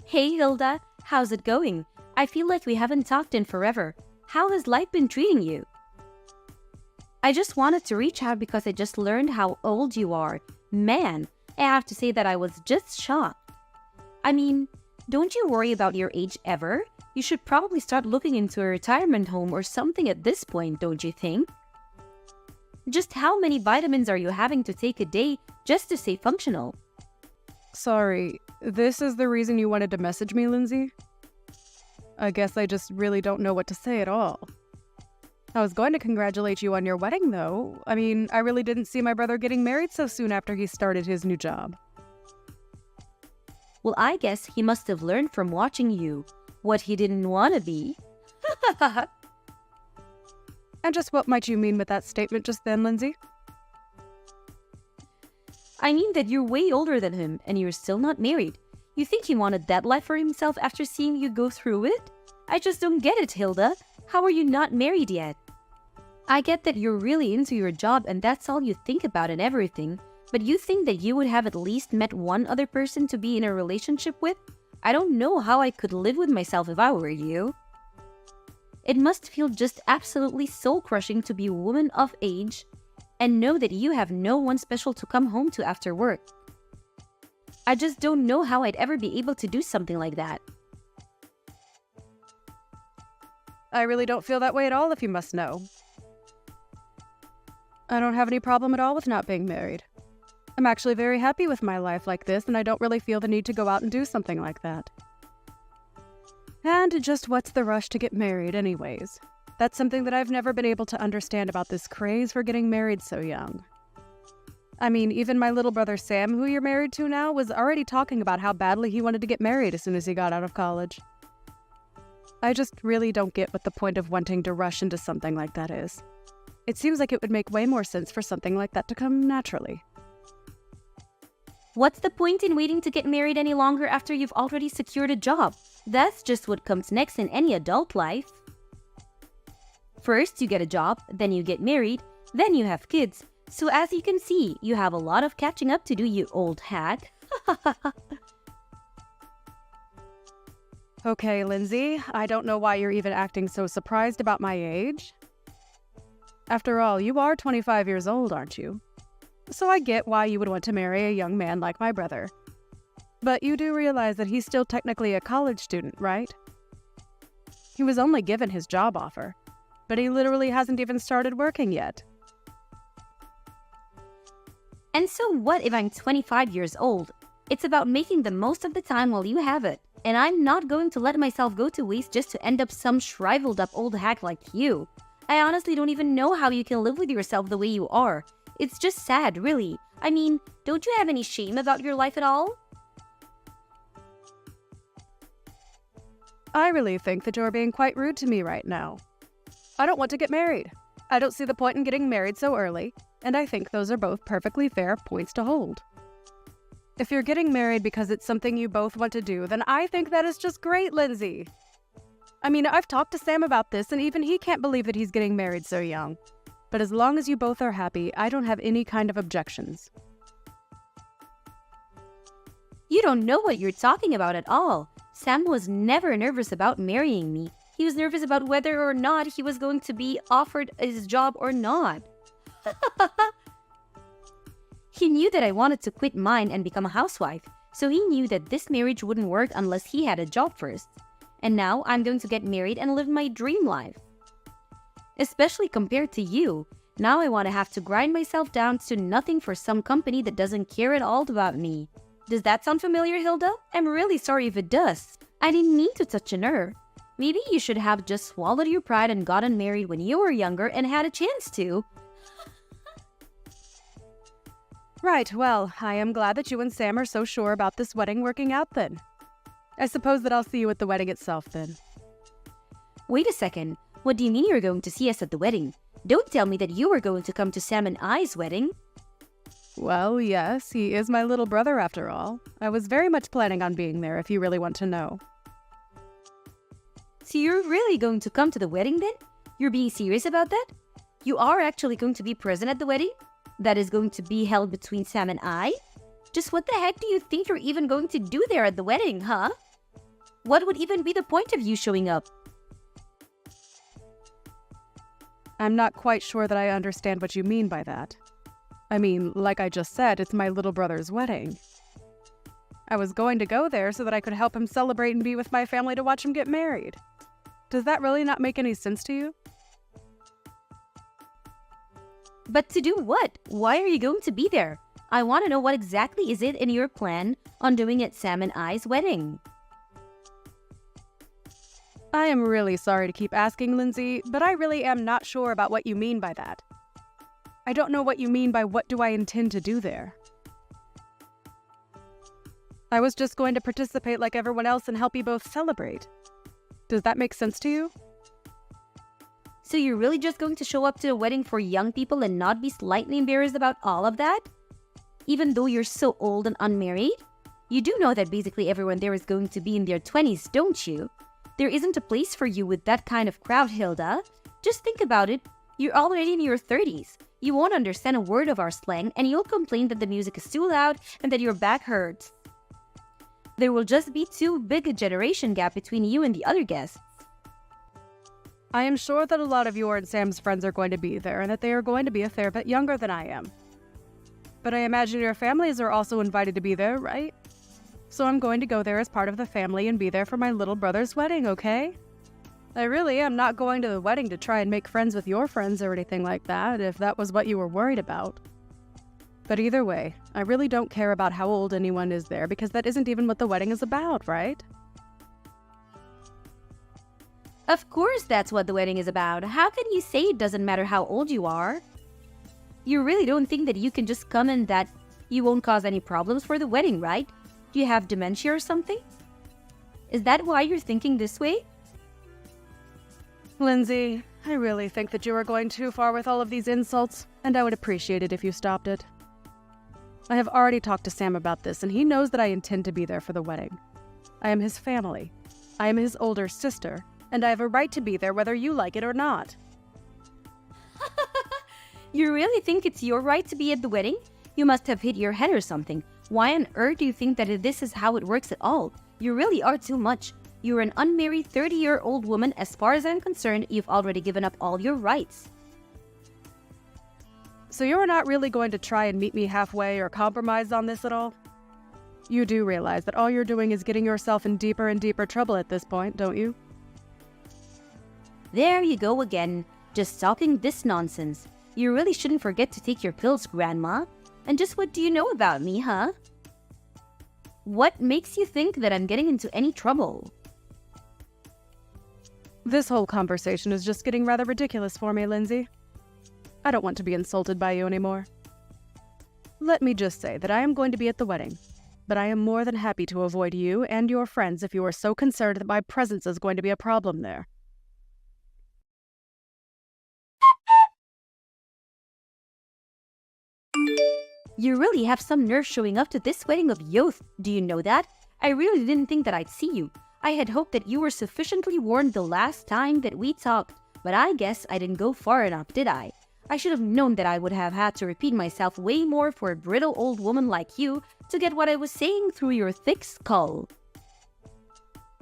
Hey Hilda, how's it going? I feel like we haven't talked in forever. How has life been treating you? I just wanted to reach out because I just learned how old you are. Man, I have to say that I was just shocked. I mean, don't you worry about your age ever? You should probably start looking into a retirement home or something at this point, don't you think? Just how many vitamins are you having to take a day just to stay functional? Sorry, this is the reason you wanted to message me, Lindsay? I guess I just really don't know what to say at all. I was going to congratulate you on your wedding, though. I mean, I really didn't see my brother getting married so soon after he started his new job. Well, I guess he must have learned from watching you what he didn't want to be. And just what might you mean with that statement just then, Lindsay? I mean that you're way older than him and you're still not married. You think he wanted that life for himself after seeing you go through it? I just don't get it, Hilda. How are you not married yet? I get that you're really into your job and that's all you think about and everything, but you think that you would have at least met one other person to be in a relationship with? I don't know how I could live with myself if I were you. It must feel just absolutely soul-crushing to be a woman of age and know that you have no one special to come home to after work. I just don't know how I'd ever be able to do something like that. I really don't feel that way at all, if you must know. I don't have any problem at all with not being married. I'm actually very happy with my life like this, and I don't really feel the need to go out and do something like that. And just what's the rush to get married anyways? That's something that I've never been able to understand about this craze for getting married so young. I mean, even my little brother Sam, who you're married to now, was already talking about how badly he wanted to get married as soon as he got out of college. I just really don't get what the point of wanting to rush into something like that is. It seems like it would make way more sense for something like that to come naturally. What's the point in waiting to get married any longer after you've already secured a job? That's just what comes next in any adult life. First, you get a job, then you get married, then you have kids. So as you can see, you have a lot of catching up to do, you old hag. Okay, Lindsay, I don't know why you're even acting so surprised about my age. After all, you are 25 years old, aren't you? So I get why you would want to marry a young man like my brother. But you do realize that he's still technically a college student, right? He was only given his job offer, but he literally hasn't even started working yet. And so what if I'm 25 years old? It's about making the most of the time while you have it. And I'm not going to let myself go to waste just to end up some shriveled up old hack like you. I honestly don't even know how you can live with yourself the way you are. It's just sad, really. I mean, don't you have any shame about your life at all? I really think that you're being quite rude to me right now. I don't want to get married. I don't see the point in getting married so early, and I think those are both perfectly fair points to hold. If you're getting married because it's something you both want to do, then I think that is just great, Lindsay. I mean, I've talked to Sam about this, and even he can't believe that he's getting married so young. But as long as you both are happy, I don't have any kind of objections. You don't know what you're talking about at all. Sam was never nervous about marrying me. He was nervous about whether or not he was going to be offered his job or not. He knew that I wanted to quit mine and become a housewife, so he knew that this marriage wouldn't work unless he had a job first. And now I'm going to get married and live my dream life. Especially compared to you. Now I want to have to grind myself down to nothing for some company that doesn't care at all about me. Does that sound familiar, Hilda? I'm really sorry if it does. I didn't mean to touch a nerve. Maybe you should have just swallowed your pride and gotten married when you were younger and had a chance to. Right, well, I am glad that you and Sam are so sure about this wedding working out then. I suppose that I'll see you at the wedding itself then. Wait a second. What do you mean you're going to see us at the wedding? Don't tell me that you are going to come to Sam and I's wedding. Well, yes, he is my little brother after all. I was very much planning on being there if you really want to know. So you're really going to come to the wedding then? You're being serious about that? You are actually going to be present at the wedding? That is going to be held between Sam and I? Just what the heck do you think you're even going to do there at the wedding, huh? What would even be the point of you showing up? I'm not quite sure that I understand what you mean by that. I mean, like I just said, it's my little brother's wedding. I was going to go there so that I could help him celebrate and be with my family to watch him get married. Does that really not make any sense to you? But to do what? Why are you going to be there? I want to know what exactly is it in your plan on doing at Sam and I's wedding. I am really sorry to keep asking, Lindsay, but I really am not sure about what you mean by that. I don't know what you mean by what do I intend to do there. I was just going to participate like everyone else and help you both celebrate. Does that make sense to you? So you're really just going to show up to a wedding for young people and not be slightly embarrassed about all of that? Even though you're so old and unmarried? You do know that basically everyone there is going to be in their 20s, don't you? There isn't a place for you with that kind of crowd, Hilda. Just think about it. You're already in your 30s. You won't understand a word of our slang and you'll complain that the music is too loud and that your back hurts. There will just be too big a generation gap between you and the other guests. I am sure that a lot of your and Sam's friends are going to be there and that they are going to be a fair bit younger than I am. But I imagine your families are also invited to be there, right? So I'm going to go there as part of the family and be there for my little brother's wedding, okay? I really am not going to the wedding to try and make friends with your friends or anything like that, if that was what you were worried about. But either way, I really don't care about how old anyone is there because that isn't even what the wedding is about, right? Of course that's what the wedding is about. How can you say it doesn't matter how old you are? You really don't think that you can just come and that you won't cause any problems for the wedding, right? Do you have dementia or something? Is that why you're thinking this way? Lindsay, I really think that you are going too far with all of these insults, and I would appreciate it if you stopped it. I have already talked to Sam about this, and he knows that I intend to be there for the wedding. I am his family. I am his older sister, and I have a right to be there whether you like it or not. You really think it's your right to be at the wedding? You must have hit your head or something. Why on earth do you think that this is how it works at all? You really are too much. You're an unmarried 30-year-old woman. As far as I'm concerned, you've already given up all your rights. So you're not really going to try and meet me halfway or compromise on this at all? You do realize that all you're doing is getting yourself in deeper and deeper trouble at this point, don't you? There you go again, just talking this nonsense. You really shouldn't forget to take your pills, Grandma. And just what do you know about me, huh? What makes you think that I'm getting into any trouble? This whole conversation is just getting rather ridiculous for me, Lindsay. I don't want to be insulted by you anymore. Let me just say that I am going to be at the wedding, but I am more than happy to avoid you and your friends if you are so concerned that my presence is going to be a problem there. You really have some nerve showing up to this wedding of youth. Do you know that? I really didn't think that I'd see you. I had hoped that you were sufficiently warned the last time that we talked, but I guess I didn't go far enough, did I? I should have known that I would have had to repeat myself way more for a brittle old woman like you to get what I was saying through your thick skull.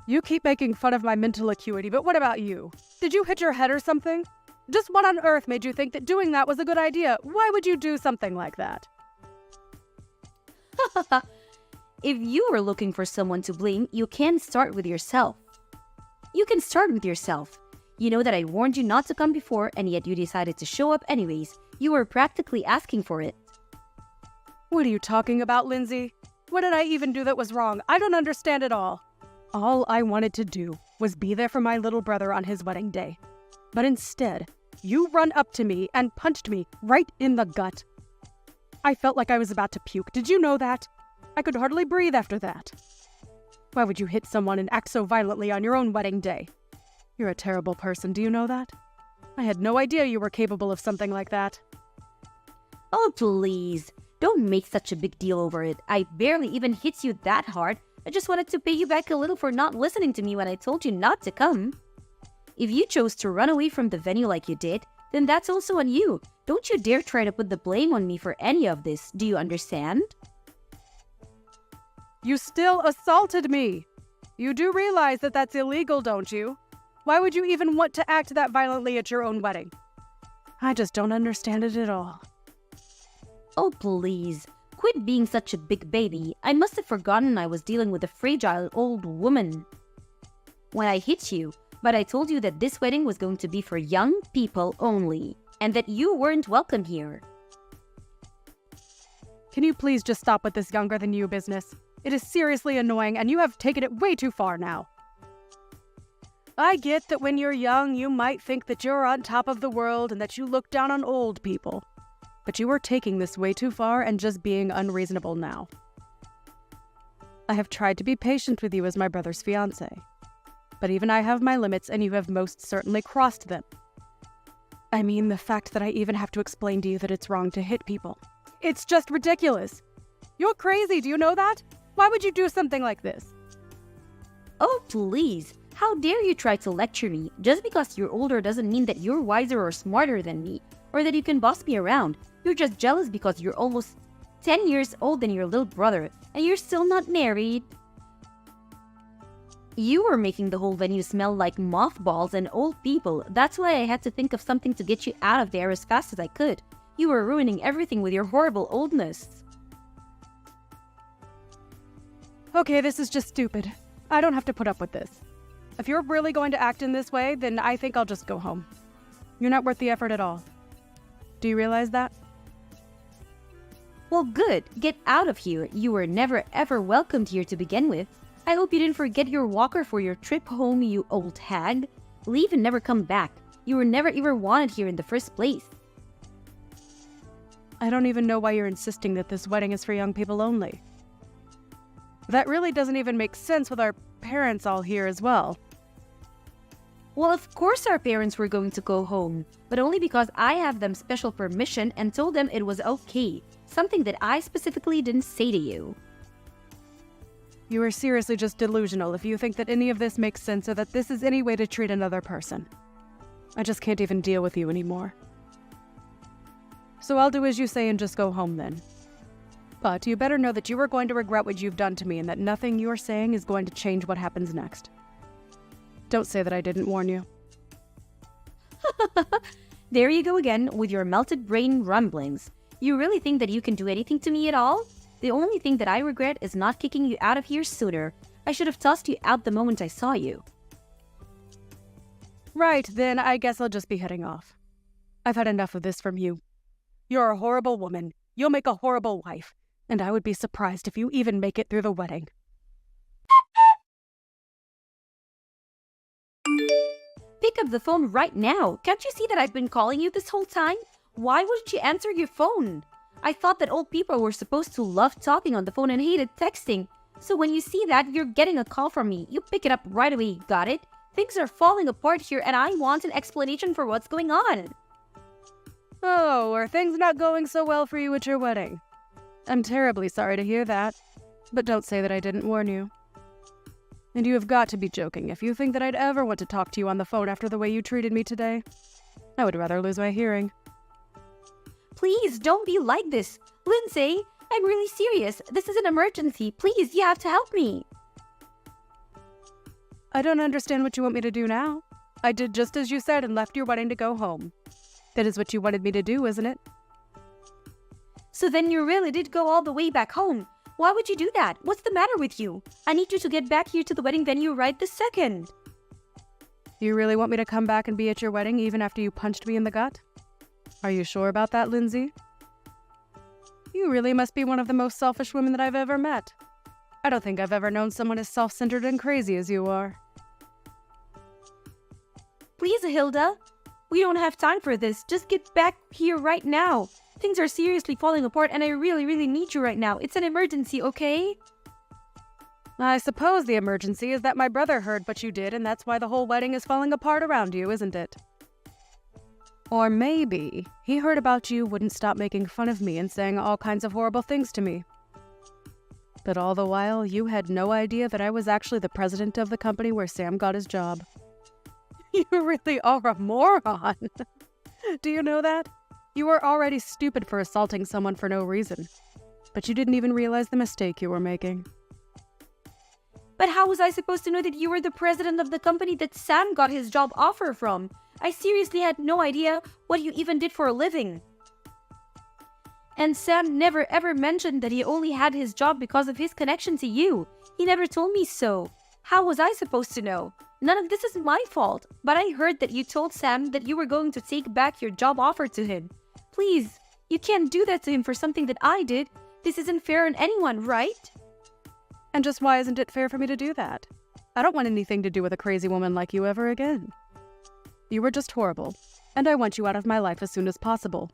You keep making fun of my mental acuity, but what about you? Did you hit your head or something? Just what on earth made you think that doing that was a good idea? Why would you do something like that? If you are looking for someone to blame, you can start with yourself. You can start with yourself. You know that I warned you not to come before, and yet you decided to show up anyways. You were practically asking for it. What are you talking about, Lindsay? What did I even do that was wrong? I don't understand at all. All I wanted to do was be there for my little brother on his wedding day. But instead, you run up to me and punched me right in the gut. I felt like I was about to puke. Did you know that? I could hardly breathe after that. Why would you hit someone and act so violently on your own wedding day? You're a terrible person, do you know that? I had no idea you were capable of something like that. Oh, please. Don't make such a big deal over it. I barely even hit you that hard. I just wanted to pay you back a little for not listening to me when I told you not to come. If you chose to run away from the venue like you did, then that's also on you. Don't you dare try to put the blame on me for any of this. Do you understand? You still assaulted me. You do realize that that's illegal, don't you? Why would you even want to act that violently at your own wedding? I just don't understand it at all. Oh, please. Quit being such a big baby. I must have forgotten I was dealing with a fragile old woman when I hit you, but I told you that this wedding was going to be for young people only, and that you weren't welcome here. Can you please just stop with this younger than you business? It is seriously annoying, and you have taken it way too far now. I get that when you're young, you might think that you're on top of the world and that you look down on old people. But you are taking this way too far and just being unreasonable now. I have tried to be patient with you as my brother's fiancé. But even I have my limits, and you have most certainly crossed them. I mean, the fact that I even have to explain to you that it's wrong to hit people. It's just ridiculous. You're crazy, do you know that? Why would you do something like this? Oh, please. How dare you try to lecture me? Just because you're older doesn't mean that you're wiser or smarter than me, or that you can boss me around. You're just jealous because you're almost 10 years older than your little brother, and you're still not married. You were making the whole venue smell like mothballs and old people. That's why I had to think of something to get you out of there as fast as I could. You were ruining everything with your horrible oldness. Okay, this is just stupid. I don't have to put up with this. If you're really going to act in this way, then I think I'll just go home. You're not worth the effort at all. Do you realize that? Well, good. Get out of here. You were never ever welcomed here to begin with. I hope you didn't forget your walker for your trip home, you old hag. Leave and never come back. You were never even wanted here in the first place. I don't even know why you're insisting that this wedding is for young people only. That really doesn't even make sense with our parents all here as well. Well, of course our parents were going to go home, but only because I have them special permission and told them it was okay. Something that I specifically didn't say to you. You are seriously just delusional if you think that any of this makes sense or that this is any way to treat another person. I just can't even deal with you anymore. So I'll do as you say and just go home then. But you better know that you are going to regret what you've done to me and that nothing you are saying is going to change what happens next. Don't say that I didn't warn you. There you go again with your melted brain rumblings. You really think that you can do anything to me at all? The only thing that I regret is not kicking you out of here sooner. I should have tossed you out the moment I saw you. Right, then I guess I'll just be heading off. I've had enough of this from you. You're a horrible woman. You'll make a horrible wife. And I would be surprised if you even make it through the wedding. Pick up the phone right now. Can't you see that I've been calling you this whole time? Why wouldn't you answer your phone? I thought that old people were supposed to love talking on the phone and hated texting. So when you see that you're getting a call from me, you pick it up right away, got it? Things are falling apart here and I want an explanation for what's going on. Oh, are things not going so well for you at your wedding? I'm terribly sorry to hear that, but don't say that I didn't warn you. And you have got to be joking if you think that I'd ever want to talk to you on the phone after the way you treated me today. I would rather lose my hearing. Please, don't be like this. Lindsay, I'm really serious. This is an emergency. Please, you have to help me. I don't understand what you want me to do now. I did just as you said and left your wedding to go home. That is what you wanted me to do, isn't it? So then you really did go all the way back home. Why would you do that? What's the matter with you? I need you to get back here to the wedding venue right this second. You really want me to come back and be at your wedding even after you punched me in the gut? Are you sure about that, Lindsay? You really must be one of the most selfish women that I've ever met. I don't think I've ever known someone as self-centered and crazy as you are. Please, Hilda. We don't have time for this. Just get back here right now. Things are seriously falling apart and I really, really need you right now. It's an emergency, okay? I suppose the emergency is that my brother heard what you did and that's why the whole wedding is falling apart around you, isn't it? Or maybe he heard about you, wouldn't stop making fun of me and saying all kinds of horrible things to me. But all the while, you had no idea that I was actually the president of the company where Sam got his job. You really are a moron. Do you know that? You were already stupid for assaulting someone for no reason. But you didn't even realize the mistake you were making. But how was I supposed to know that you were the president of the company that Sam got his job offer from? I seriously had no idea what you even did for a living. And Sam never ever mentioned that he only had his job because of his connection to you. He never told me so. How was I supposed to know? None of this is my fault, but I heard that you told Sam that you were going to take back your job offer to him. Please, you can't do that to him for something that I did. This isn't fair on anyone, right? And just why isn't it fair for me to do that? I don't want anything to do with a crazy woman like you ever again. You were just horrible, and I want you out of my life as soon as possible.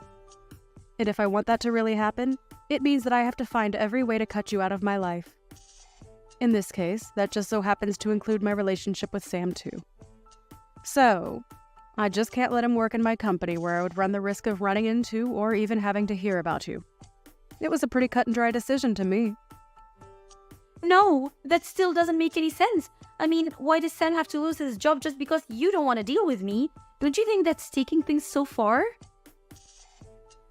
And if I want that to really happen, it means that I have to find every way to cut you out of my life. In this case, that just so happens to include my relationship with Sam too. So, I just can't let him work in my company where I would run the risk of running into or even having to hear about you. It was a pretty cut and dry decision to me. No, that still doesn't make any sense. I mean, why does Sam have to lose his job just because you don't want to deal with me? Don't you think that's taking things so far?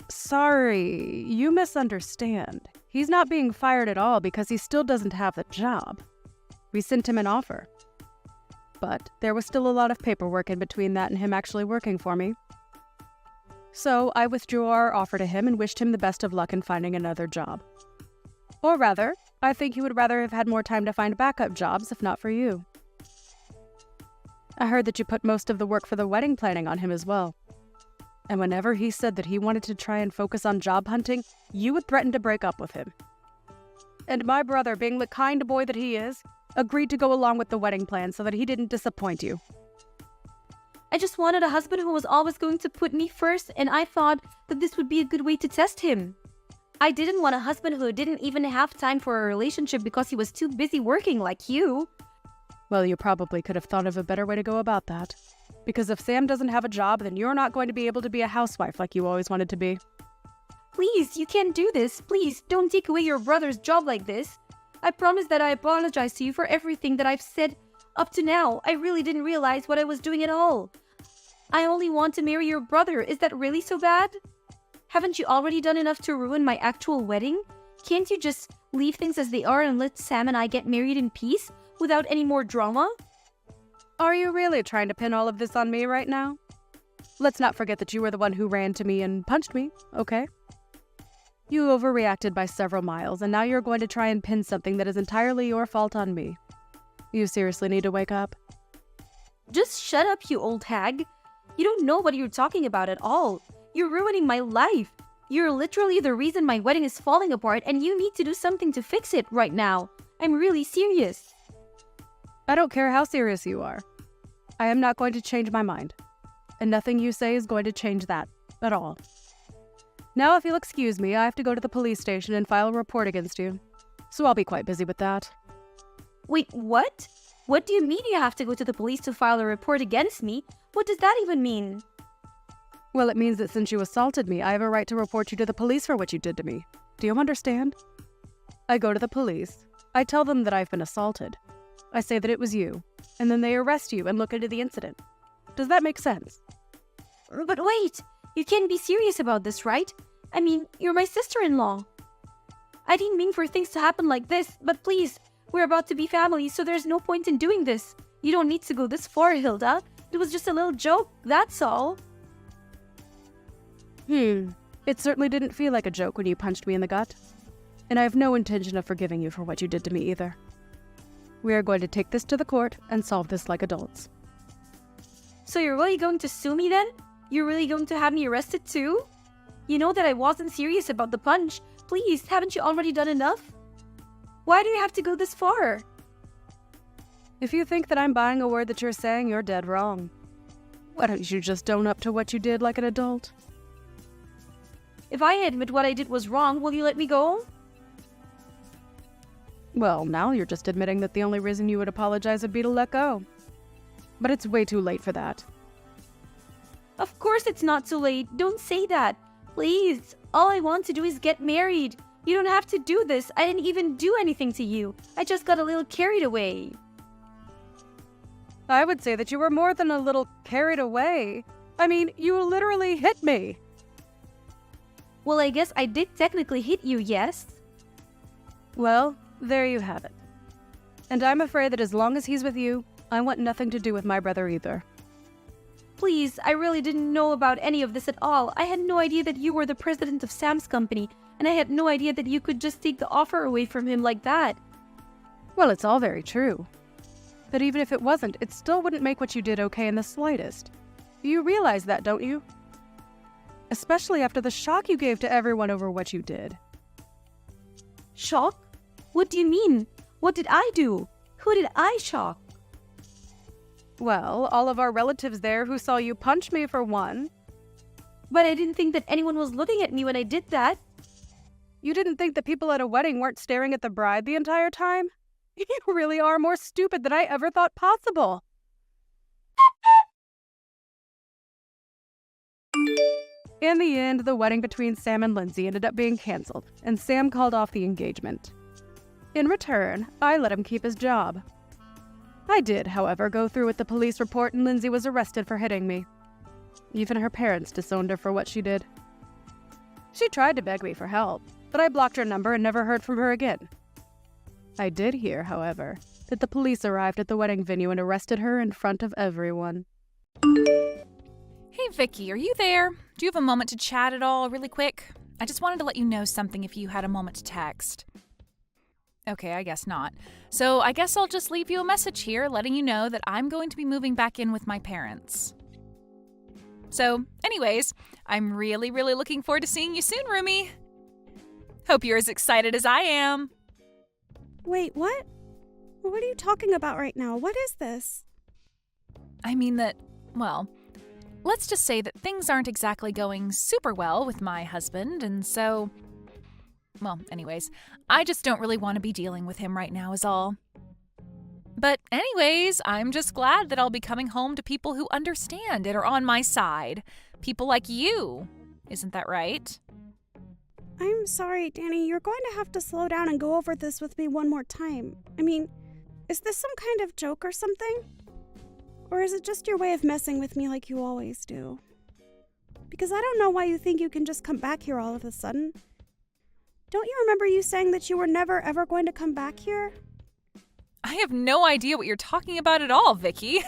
Sorry, you misunderstand. He's not being fired at all because he still doesn't have the job. We sent him an offer. But there was still a lot of paperwork in between that and him actually working for me. So I withdrew our offer to him and wished him the best of luck in finding another job. Or rather, I think he would rather have had more time to find backup jobs if not for you. I heard that you put most of the work for the wedding planning on him as well. And whenever he said that he wanted to try and focus on job hunting, you would threaten to break up with him. And my brother, being the kind boy that he is, agreed to go along with the wedding plan so that he didn't disappoint you. I just wanted a husband who was always going to put me first, and I thought that this would be a good way to test him. I didn't want a husband who didn't even have time for a relationship because he was too busy working like you. Well, you probably could have thought of a better way to go about that. Because if Sam doesn't have a job, then you're not going to be able to be a housewife like you always wanted to be. Please, you can't do this. Please, don't take away your brother's job like this. I promise that I apologize to you for everything that I've said up to now. I really didn't realize what I was doing at all. I only want to marry your brother. Is that really so bad? Haven't you already done enough to ruin my actual wedding? Can't you just leave things as they are and let Sam and I get married in peace without any more drama? Are you really trying to pin all of this on me right now? Let's not forget that you were the one who ran to me and punched me, okay? You overreacted by several miles, and now you're going to try and pin something that is entirely your fault on me. You seriously need to wake up. Just shut up, you old hag. You don't know what you're talking about at all. You're ruining my life. You're literally the reason my wedding is falling apart, and you need to do something to fix it right now. I'm really serious. I don't care how serious you are. I am not going to change my mind. And nothing you say is going to change that at all. Now, if you'll excuse me, I have to go to the police station and file a report against you. So I'll be quite busy with that. Wait, what? What do you mean you have to go to the police to file a report against me? What does that even mean? Well, it means that since you assaulted me, I have a right to report you to the police for what you did to me. Do you understand? I go to the police. I tell them that I've been assaulted. I say that it was you, and then they arrest you and look into the incident. Does that make sense? But wait, you can't be serious about this, right? I mean, you're my sister-in-law. I didn't mean for things to happen like this, but please, we're about to be family, so there's no point in doing this. You don't need to go this far, Hilda. It was just a little joke, that's all. It certainly didn't feel like a joke when you punched me in the gut. And I have no intention of forgiving you for what you did to me either. We are going to take this to the court and solve this like adults. So you're really going to sue me then? You're really going to have me arrested too? You know that I wasn't serious about the punch. Please, haven't you already done enough? Why do you have to go this far? If you think that I'm buying a word that you're saying, you're dead wrong. Why don't you just own up to what you did like an adult? If I admit what I did was wrong, will you let me go? Well, now you're just admitting that the only reason you would apologize would be to let go. But it's way too late for that. Of course it's not too late. Don't say that. Please. All I want to do is get married. You don't have to do this. I didn't even do anything to you. I just got a little carried away. I would say that you were more than a little carried away. I mean, you literally hit me. Well, I guess I did technically hit you, yes? Well, there you have it. And I'm afraid that as long as he's with you, I want nothing to do with my brother either. Please, I really didn't know about any of this at all. I had no idea that you were the president of Sam's company, and I had no idea that you could just take the offer away from him like that. Well, it's all very true. But even if it wasn't, it still wouldn't make what you did okay in the slightest. You realize that, don't you? Especially after the shock you gave to everyone over what you did. Shock? What do you mean? What did I do? Who did I shock? Well, all of our relatives there who saw you punch me for one. But I didn't think that anyone was looking at me when I did that. You didn't think that people at a wedding weren't staring at the bride the entire time? You really are more stupid than I ever thought possible. In the end, the wedding between Sam and Lindsay ended up being canceled, and Sam called off the engagement. In return, I let him keep his job. I did, however, go through with the police report, and Lindsay was arrested for hitting me. Even her parents disowned her for what she did. She tried to beg me for help, but I blocked her number and never heard from her again. I did hear, however, that the police arrived at the wedding venue and arrested her in front of everyone. Hey Vicky, are you there? Do you have a moment to chat at all, really quick? I just wanted to let you know something if you had a moment to text. Okay, I guess not. So I guess I'll just leave you a message here letting you know that I'm going to be moving back in with my parents. So, anyways, I'm really looking forward to seeing you soon, Rumi. Hope you're as excited as I am. Wait, what? What are you talking about right now? What is this? I mean that, well, let's just say that things aren't exactly going super well with my husband, and so, well, anyways, I just don't really want to be dealing with him right now is all. But anyways, I'm just glad that I'll be coming home to people who understand and are on my side. People like you. Isn't that right? I'm sorry, Danny. You're going to have to slow down and go over this with me one more time. I mean, is this some kind of joke or something? Or is it just your way of messing with me like you always do? Because I don't know why you think you can just come back here all of a sudden. Don't you remember you saying that you were never ever going to come back here? I have no idea what you're talking about at all, Vicky.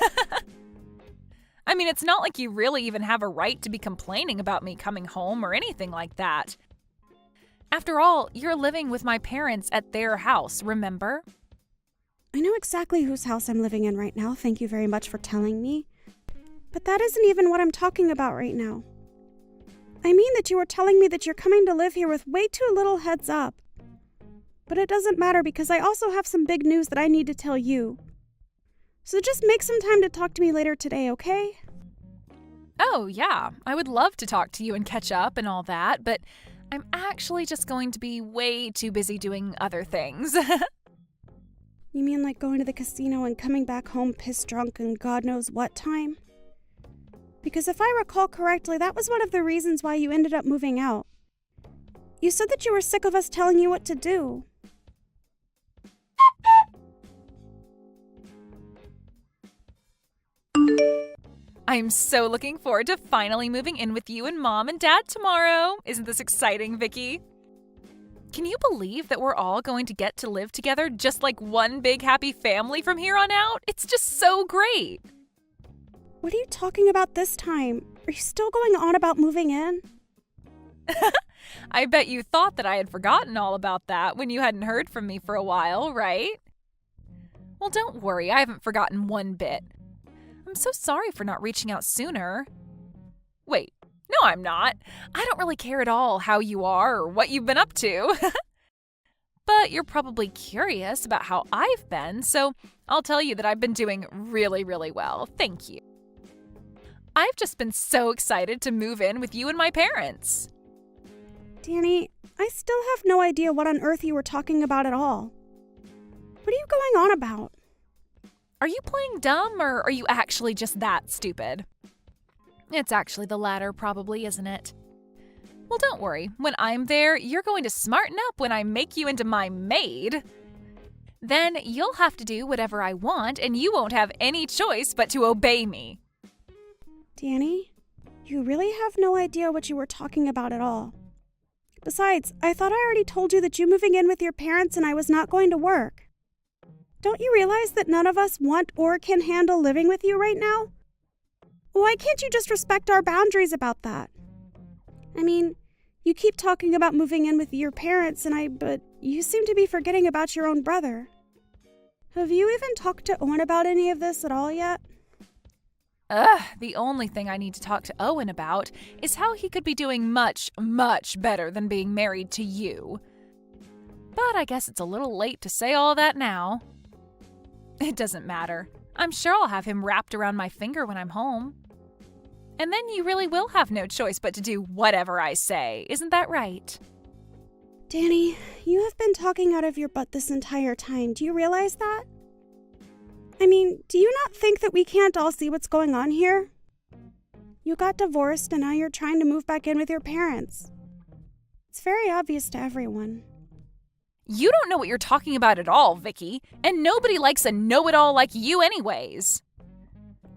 I mean, it's not like you really even have a right to be complaining about me coming home or anything like that. After all, you're living with my parents at their house, remember? I know exactly whose house I'm living in right now. Thank you very much for telling me. But that isn't even what I'm talking about right now. I mean that you were telling me that you're coming to live here with way too little heads up. But it doesn't matter because I also have some big news that I need to tell you. So just make some time to talk to me later today, okay? Oh, yeah. I would love to talk to you and catch up and all that, but I'm actually just going to be way too busy doing other things. You mean like going to the casino and coming back home pissed drunk and God knows what time? Because if I recall correctly, that was one of the reasons why you ended up moving out. You said that you were sick of us telling you what to do. I'm so looking forward to finally moving in with you and Mom and Dad tomorrow. Isn't this exciting, Vicky? Can you believe that we're all going to get to live together just like one big happy family from here on out? It's just so great. What are you talking about this time? Are you still going on about moving in? I bet you thought that I had forgotten all about that when you hadn't heard from me for a while, right? Well, don't worry, I haven't forgotten one bit. I'm so sorry for not reaching out sooner. Wait, no, I'm not. I don't really care at all how you are or what you've been up to. But you're probably curious about how I've been, so I'll tell you that I've been doing really well. Thank you. I've just been so excited to move in with you and my parents. Danny, I still have no idea what on earth you were talking about at all. What are you going on about? Are you playing dumb, or are you actually just that stupid? It's actually the latter, probably, isn't it? Well, don't worry. When I'm there, you're going to smarten up when I make you into my maid. Then you'll have to do whatever I want, and you won't have any choice but to obey me. Danny, you really have no idea what you were talking about at all. Besides, I thought I already told you that you moving in with your parents and I was not going to work. don't you realize that none of us want or can handle living with you right now? Why can't you just respect our boundaries about that? I mean, you keep talking about moving in with your parents but you seem to be forgetting about your own brother. Have you even talked to Owen about any of this at all yet? The only thing I need to talk to Owen about is how he could be doing much, much better than being married to you. But I guess it's a little late to say all that now. It doesn't matter. I'm sure I'll have him wrapped around my finger when I'm home. And then you really will have no choice but to do whatever I say. Isn't that right? Danny, you have been talking out of your butt this entire time. Do you realize that? I mean, do you not think that we can't all see what's going on here? You got divorced and now you're trying to move back in with your parents. It's very obvious to everyone. You don't know what you're talking about at all, Vicky, and nobody likes a know-it-all like you anyways.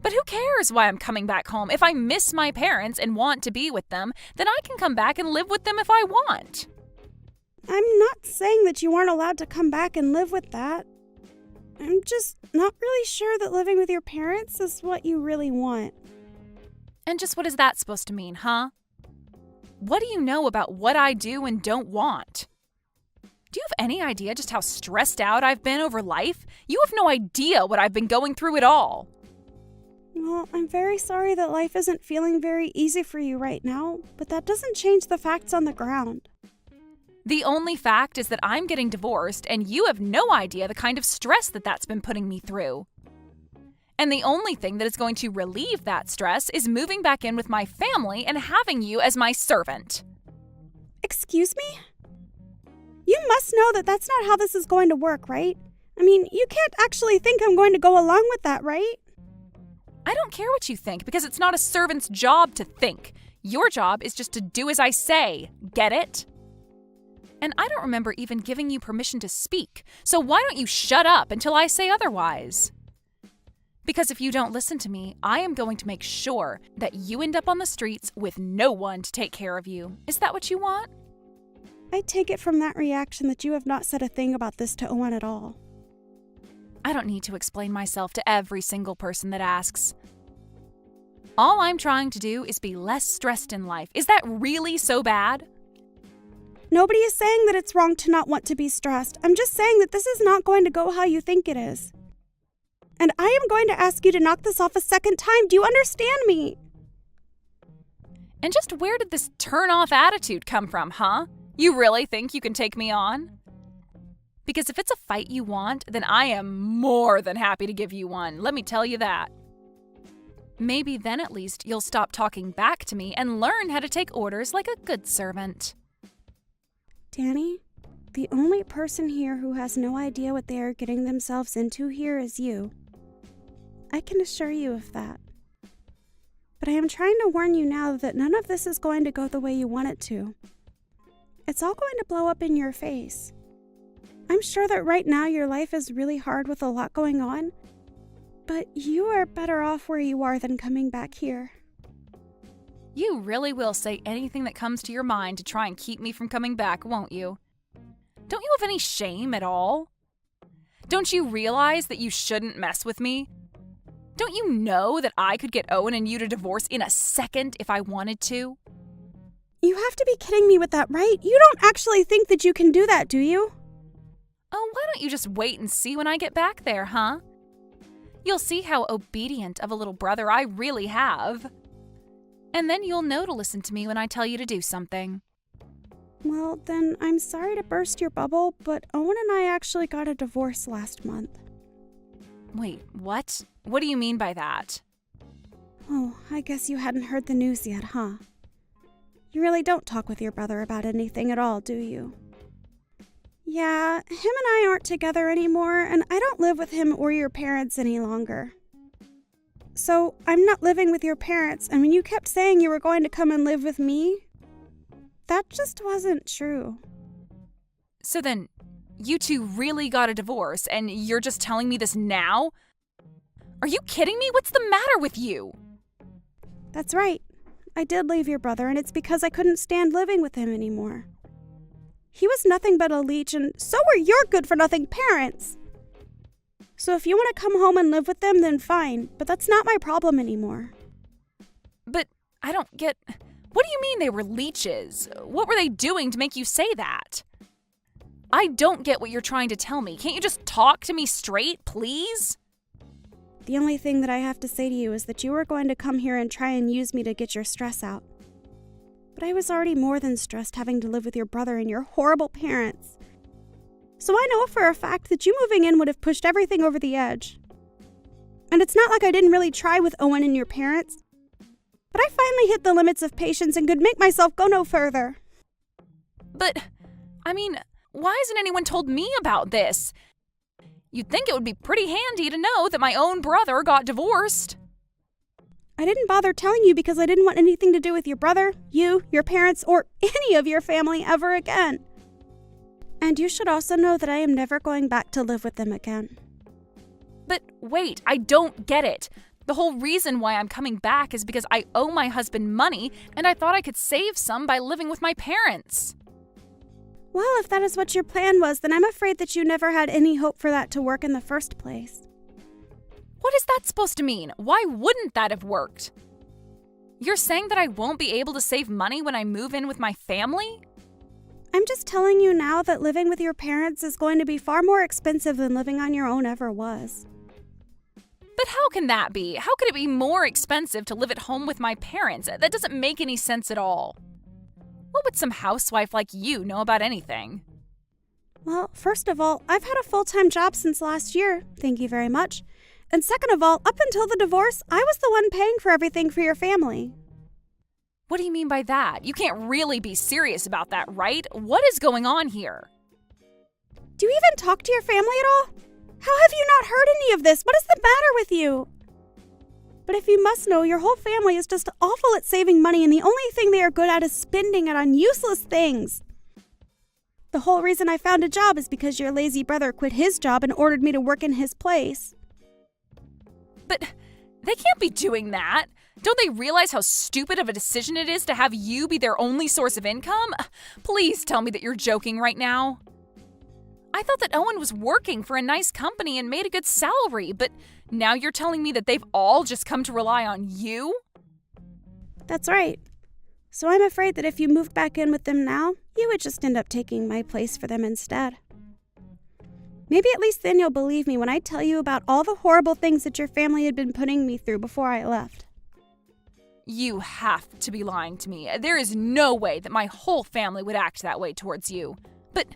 But who cares why I'm coming back home? If I miss my parents and want to be with them, then I can come back and live with them if I want. I'm not saying that you aren't allowed to come back and live with that. I'm just not really sure that living with your parents is what you really want. And just what is that supposed to mean, huh? What do you know about what I do and don't want? Do you have any idea just how stressed out I've been over life? You have no idea what I've been going through at all. Well, I'm very sorry that life isn't feeling very easy for you right now, but that doesn't change the facts on the ground. The only fact is that I'm getting divorced, and you have no idea the kind of stress that's been putting me through. And the only thing that is going to relieve that stress is moving back in with my family and having you as my servant. Excuse me? You must know that that's not how this is going to work, right? I mean, you can't actually think I'm going to go along with that, right? I don't care what you think, because it's not a servant's job to think. Your job is just to do as I say. Get it? And I don't remember even giving you permission to speak, so why don't you shut up until I say otherwise? Because if you don't listen to me, I am going to make sure that you end up on the streets with no one to take care of you. Is that what you want? I take it from that reaction that you have not said a thing about this to Owen at all. I don't need to explain myself to every single person that asks. All I'm trying to do is be less stressed in life. Is that really so bad? Nobody is saying that it's wrong to not want to be stressed. I'm just saying that this is not going to go how you think it is. And I am going to ask you to knock this off a second time. Do you understand me? And just where did this turn-off attitude come from, huh? You really think you can take me on? Because if it's a fight you want, then I am more than happy to give you one. Let me tell you that. Maybe then at least you'll stop talking back to me and learn how to take orders like a good servant. Danny, the only person here who has no idea what they are getting themselves into here is you. I can assure you of that. But I am trying to warn you now that none of this is going to go the way you want it to. It's all going to blow up in your face. I'm sure that right now your life is really hard with a lot going on, but you are better off where you are than coming back here. You really will say anything that comes to your mind to try and keep me from coming back, won't you? Don't you have any shame at all? Don't you realize that you shouldn't mess with me? Don't you know that I could get Owen and you to divorce in a second if I wanted to? You have to be kidding me with that, right? You don't actually think that you can do that, do you? Oh, why don't you just wait and see when I get back there, huh? You'll see how obedient of a little brother I really have. And then you'll know to listen to me when I tell you to do something. Well, then I'm sorry to burst your bubble, but Owen and I actually got a divorce last month. Wait, what? What do you mean by that? Oh, I guess you hadn't heard the news yet, huh? You really don't talk with your brother about anything at all, do you? Yeah, him and I aren't together anymore, and I don't live with him or your parents any longer. So, I'm not living with your parents, and when you kept saying you were going to come and live with me, that just wasn't true. So then, you two really got a divorce, and you're just telling me this now? Are you kidding me? What's the matter with you? That's right. I did leave your brother, and it's because I couldn't stand living with him anymore. He was nothing but a leech, and so were your good-for-nothing parents. So if you want to come home and live with them, then fine, but that's not my problem anymore. But I don't get... What do you mean they were leeches? What were they doing to make you say that? I don't get what you're trying to tell me. Can't you just talk to me straight, please? The only thing that I have to say to you is that you were going to come here and try and use me to get your stress out. But I was already more than stressed having to live with your brother and your horrible parents. So I know for a fact that you moving in would have pushed everything over the edge. And it's not like I didn't really try with Owen and your parents, but I finally hit the limits of patience and could make myself go no further. But, I mean, why hasn't anyone told me about this? You'd think it would be pretty handy to know that my own brother got divorced. I didn't bother telling you because I didn't want anything to do with your brother, you, your parents, or any of your family ever again. And you should also know that I am never going back to live with them again. But wait, I don't get it. The whole reason why I'm coming back is because I owe my husband money, and I thought I could save some by living with my parents. Well, if that is what your plan was, then I'm afraid that you never had any hope for that to work in the first place. What is that supposed to mean? Why wouldn't that have worked? You're saying that I won't be able to save money when I move in with my family? I'm just telling you now that living with your parents is going to be far more expensive than living on your own ever was. But how can that be? How could it be more expensive to live at home with my parents? That doesn't make any sense at all. What would some housewife like you know about anything? Well, first of all, I've had a full-time job since last year, thank you very much. And second of all, up until the divorce, I was the one paying for everything for your family. What do you mean by that? You can't really be serious about that, right? What is going on here? Do you even talk to your family at all? How have you not heard any of this? What is the matter with you? But if you must know, your whole family is just awful at saving money, and the only thing they are good at is spending it on useless things. The whole reason I found a job is because your lazy brother quit his job and ordered me to work in his place. But they can't be doing that. Don't they realize how stupid of a decision it is to have you be their only source of income? Please tell me that you're joking right now. I thought that Owen was working for a nice company and made a good salary, but now you're telling me that they've all just come to rely on you? That's right. So I'm afraid that if you moved back in with them now, you would just end up taking my place for them instead. Maybe at least then you'll believe me when I tell you about all the horrible things that your family had been putting me through before I left. You have to be lying to me. There is no way that my whole family would act that way towards you. But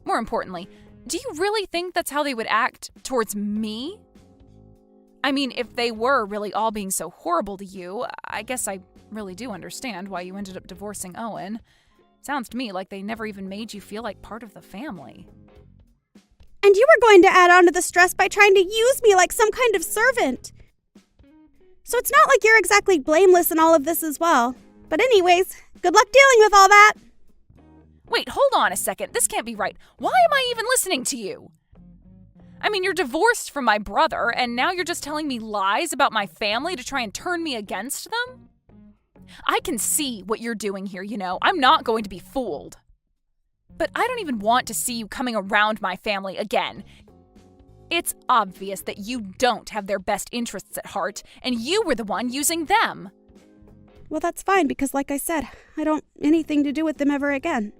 more importantly, do you really think that's how they would act towards me? I mean, if they were really all being so horrible to you, I guess I really do understand why you ended up divorcing Owen. Sounds to me like they never even made you feel like part of the family. And you were going to add on to the stress by trying to use me like some kind of servant. So it's not like you're exactly blameless in all of this as well. But anyways, good luck dealing with all that. Wait, hold on a second. This can't be right. Why am I even listening to you? I mean, you're divorced from my brother, and now you're just telling me lies about my family to try and turn me against them? I can see what you're doing here, you know. I'm not going to be fooled. But I don't even want to see you coming around my family again. It's obvious that you don't have their best interests at heart, and you were the one using them. Well, that's fine, because like I said, I don't anything to do with them ever again.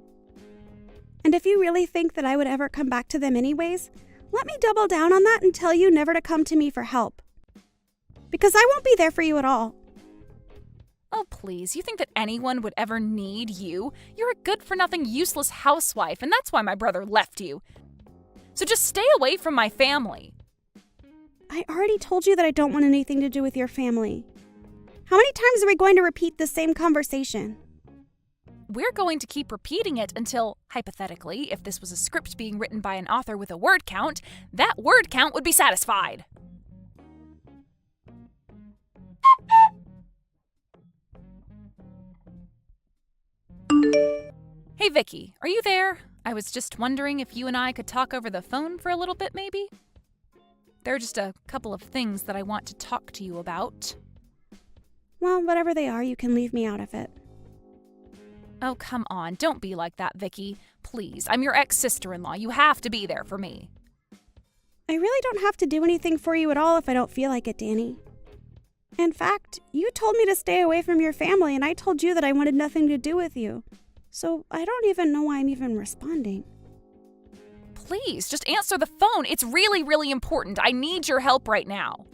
And if you really think that I would ever come back to them anyways, let me double down on that and tell you never to come to me for help. Because I won't be there for you at all. Oh, please, you think that anyone would ever need you? You're a good-for-nothing, useless housewife, and that's why my brother left you. So just stay away from my family. I already told you that I don't want anything to do with your family. How many times are we going to repeat the same conversation? We're going to keep repeating it until, hypothetically, if this was a script being written by an author with a word count, that word count would be satisfied. Hey, Vicky, are you there? I was just wondering if you and I could talk over the phone for a little bit, maybe? There are just a couple of things that I want to talk to you about. Well, whatever they are, you can leave me out of it. Oh, come on. Don't be like that, Vicky. Please, I'm your ex-sister-in-law. You have to be there for me. I really don't have to do anything for you at all if I don't feel like it, Danny. In fact, you told me to stay away from your family, and I told you that I wanted nothing to do with you. So I don't even know why I'm even responding. Please, just answer the phone. It's really, really important. I need your help right now.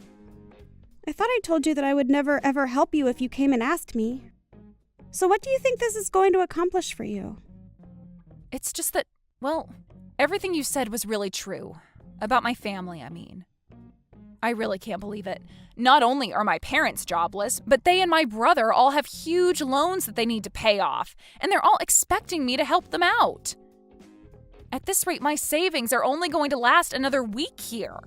I thought I told you that I would never ever help you if you came and asked me. So what do you think this is going to accomplish for you? It's just that, well, everything you said was really true. About my family, I mean. I really can't believe it. Not only are my parents jobless, but they and my brother all have huge loans that they need to pay off, and they're all expecting me to help them out. At this rate, my savings are only going to last another week here.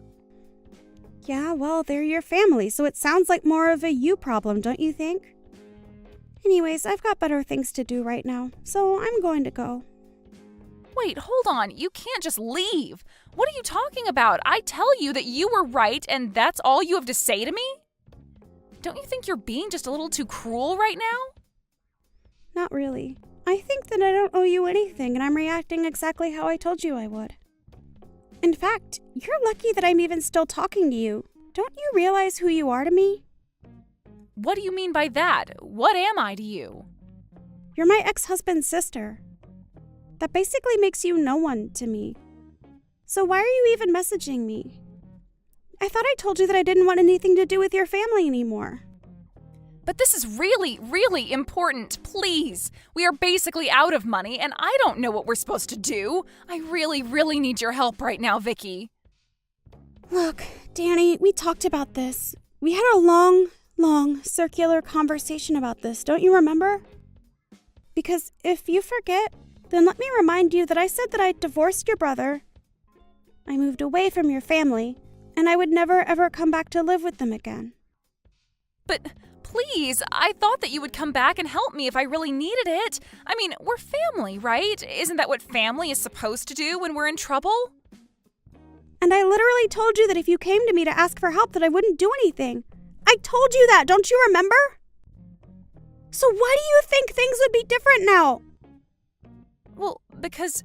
Yeah, well, they're your family, so it sounds like more of a you problem, don't you think? Anyways, I've got better things to do right now, so I'm going to go. Wait, hold on. You can't just leave. What are you talking about? I tell you that you were right, and that's all you have to say to me? Don't you think you're being just a little too cruel right now? Not really. I think that I don't owe you anything, and I'm reacting exactly how I told you I would. In fact, you're lucky that I'm even still talking to you. Don't you realize who you are to me? What do you mean by that? What am I to you? You're my ex-husband's sister. That basically makes you no one to me. So why are you even messaging me? I thought I told you that I didn't want anything to do with your family anymore. But this is really, really important. Please. We are basically out of money, and I don't know what we're supposed to do. I really, really need your help right now, Vicky. Look, Danny, we talked about this. We had a long circular conversation about this, don't you remember? Because if you forget, then let me remind you that I said that I divorced your brother, I moved away from your family, and I would never ever come back to live with them again. But please, I thought that you would come back and help me if I really needed it. I mean, we're family, right? Isn't that what family is supposed to do when we're in trouble? And I literally told you that if you came to me to ask for help that I wouldn't do anything. I told you that, don't you remember? So why do you think things would be different now? Well, because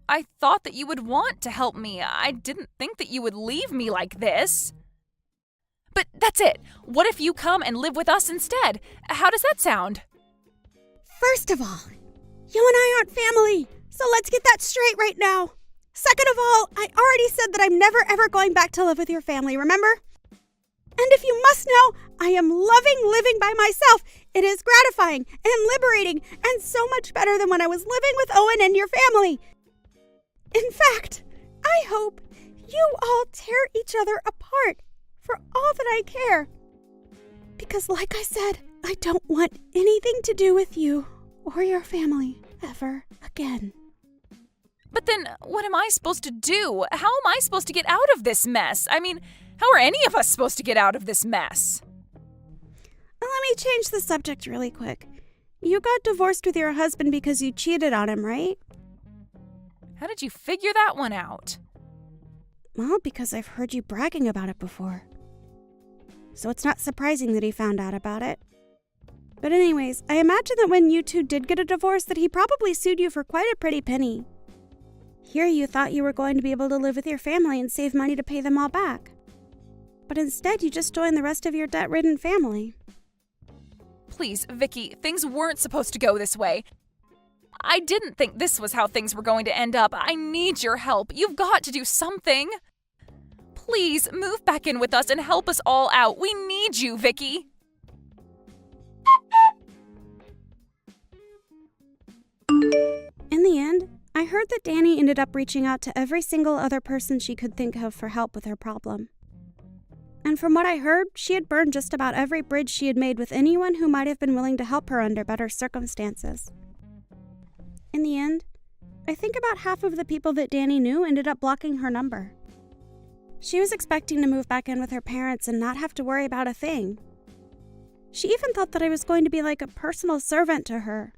I thought that you would want to help me. I didn't think that you would leave me like this. But that's it. What if you come and live with us instead? How does that sound? First of all, you and I aren't family, so let's get that straight right now. Second of all, I already said that I'm never ever going back to live with your family, remember? And if you must know, I am loving living by myself. It is gratifying and liberating and so much better than when I was living with Owen and your family. In fact, I hope you all tear each other apart for all that I care. Because like I said, I don't want anything to do with you or your family ever again. But then, what am I supposed to do? How am I supposed to get out of this mess? I mean, how are any of us supposed to get out of this mess? Let me change the subject really quick. You got divorced with your husband because you cheated on him, right? How did you figure that one out? Well, because I've heard you bragging about it before. So it's not surprising that he found out about it. But anyways, I imagine that when you two did get a divorce that he probably sued you for quite a pretty penny. Here you thought you were going to be able to live with your family and save money to pay them all back. But instead you just joined the rest of your debt-ridden family. Please, Vicky, things weren't supposed to go this way. I didn't think this was how things were going to end up. I need your help. You've got to do something. Please, move back in with us and help us all out. We need you, Vicky. In the end, I heard that Danny ended up reaching out to every single other person she could think of for help with her problem. And from what I heard, she had burned just about every bridge she had made with anyone who might have been willing to help her under better circumstances. In the end, I think about half of the people that Danny knew ended up blocking her number. She was expecting to move back in with her parents and not have to worry about a thing. She even thought that I was going to be like a personal servant to her.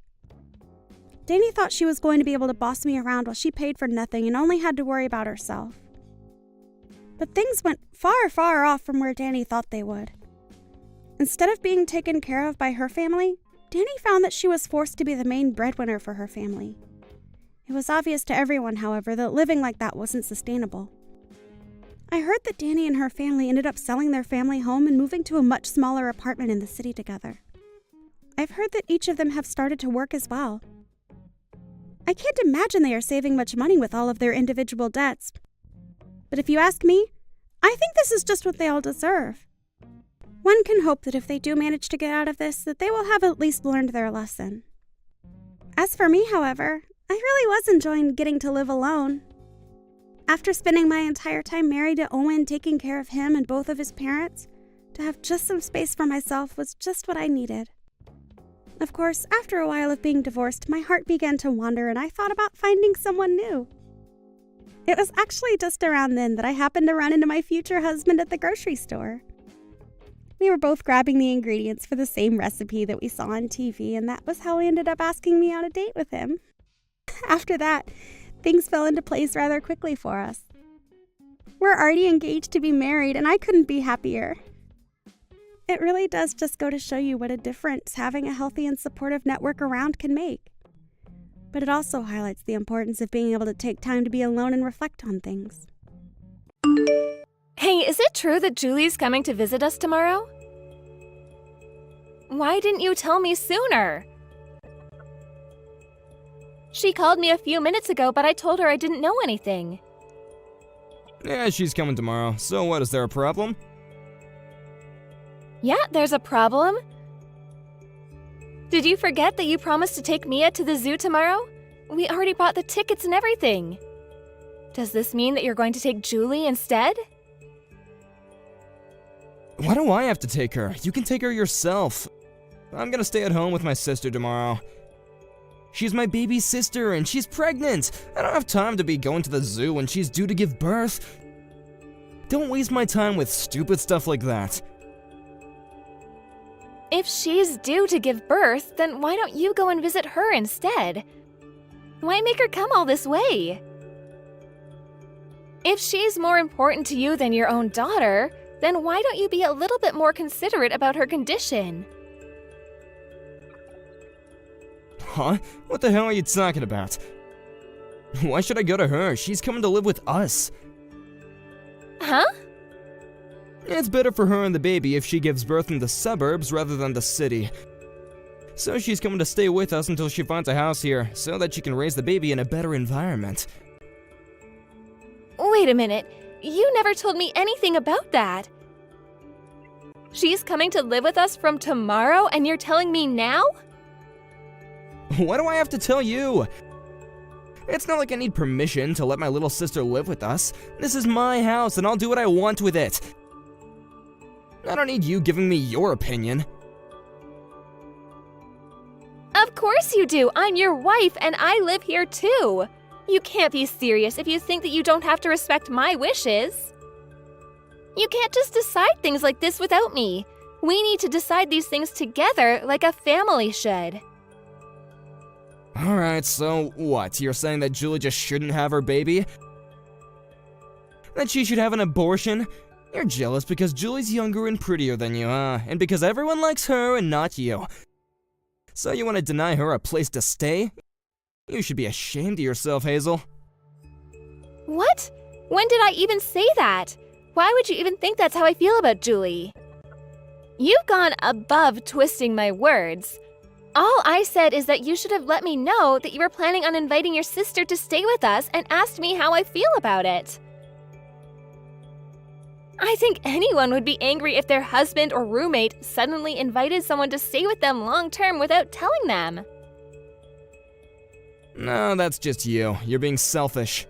Danny thought she was going to be able to boss me around while she paid for nothing and only had to worry about herself. But things went far, far off from where Danny thought they would. Instead of being taken care of by her family, Danny found that she was forced to be the main breadwinner for her family. It was obvious to everyone, however, that living like that wasn't sustainable. I heard that Danny and her family ended up selling their family home and moving to a much smaller apartment in the city together. I've heard that each of them have started to work as well. I can't imagine they are saving much money with all of their individual debts. But if you ask me, I think this is just what they all deserve. One can hope that if they do manage to get out of this, that they will have at least learned their lesson. As for me, however, I really was enjoying getting to live alone. After spending my entire time married to Owen, taking care of him and both of his parents, to have just some space for myself was just what I needed. Of course, after a while of being divorced, my heart began to wander and I thought about finding someone new. It was actually just around then that I happened to run into my future husband at the grocery store. We were both grabbing the ingredients for the same recipe that we saw on TV, and that was how he ended up asking me on a date with him. After that, things fell into place rather quickly for us. We're already engaged to be married, and I couldn't be happier. It really does just go to show you what a difference having a healthy and supportive network around can make. But it also highlights the importance of being able to take time to be alone and reflect on things. Hey, is it true that Julie's coming to visit us tomorrow? Why didn't you tell me sooner? She called me a few minutes ago, but I told her I didn't know anything. Yeah, she's coming tomorrow. So what, is there a problem? Yeah, there's a problem. Did you forget that you promised to take Mia to the zoo tomorrow? We already bought the tickets and everything. Does this mean that you're going to take Julie instead? Why do I have to take her? You can take her yourself. I'm gonna stay at home with my sister tomorrow. She's my baby sister and she's pregnant. I don't have time to be going to the zoo when she's due to give birth. Don't waste my time with stupid stuff like that. If she's due to give birth, then why don't you go and visit her instead? Why make her come all this way? If she's more important to you than your own daughter, then why don't you be a little bit more considerate about her condition? Huh? What the hell are you talking about? Why should I go to her? She's coming to live with us. Huh? It's better for her and the baby if she gives birth in the suburbs rather than the city. So she's coming to stay with us until she finds a house here, so that she can raise the baby in a better environment. Wait a minute. You never told me anything about that. She's coming to live with us from tomorrow and you're telling me now? Why do I have to tell you? It's not like I need permission to let my little sister live with us. This is my house and I'll do what I want with it. I don't need you giving me your opinion. Of course you do. I'm your wife and I live here too. You can't be serious if you think that you don't have to respect my wishes. You can't just decide things like this without me. We need to decide these things together like a family should. Alright, so what? You're saying that Julie just shouldn't have her baby? That she should have an abortion? You're jealous because Julie's younger and prettier than you, and because everyone likes her and not you. So you want to deny her a place to stay? You should be ashamed of yourself, Hazel. What? When did I even say that? Why would you even think that's how I feel about Julie? You've gone above twisting my words. All I said is that you should have let me know that you were planning on inviting your sister to stay with us and asked me how I feel about it. I think anyone would be angry if their husband or roommate suddenly invited someone to stay with them long-term without telling them. No, that's just you. You're being selfish.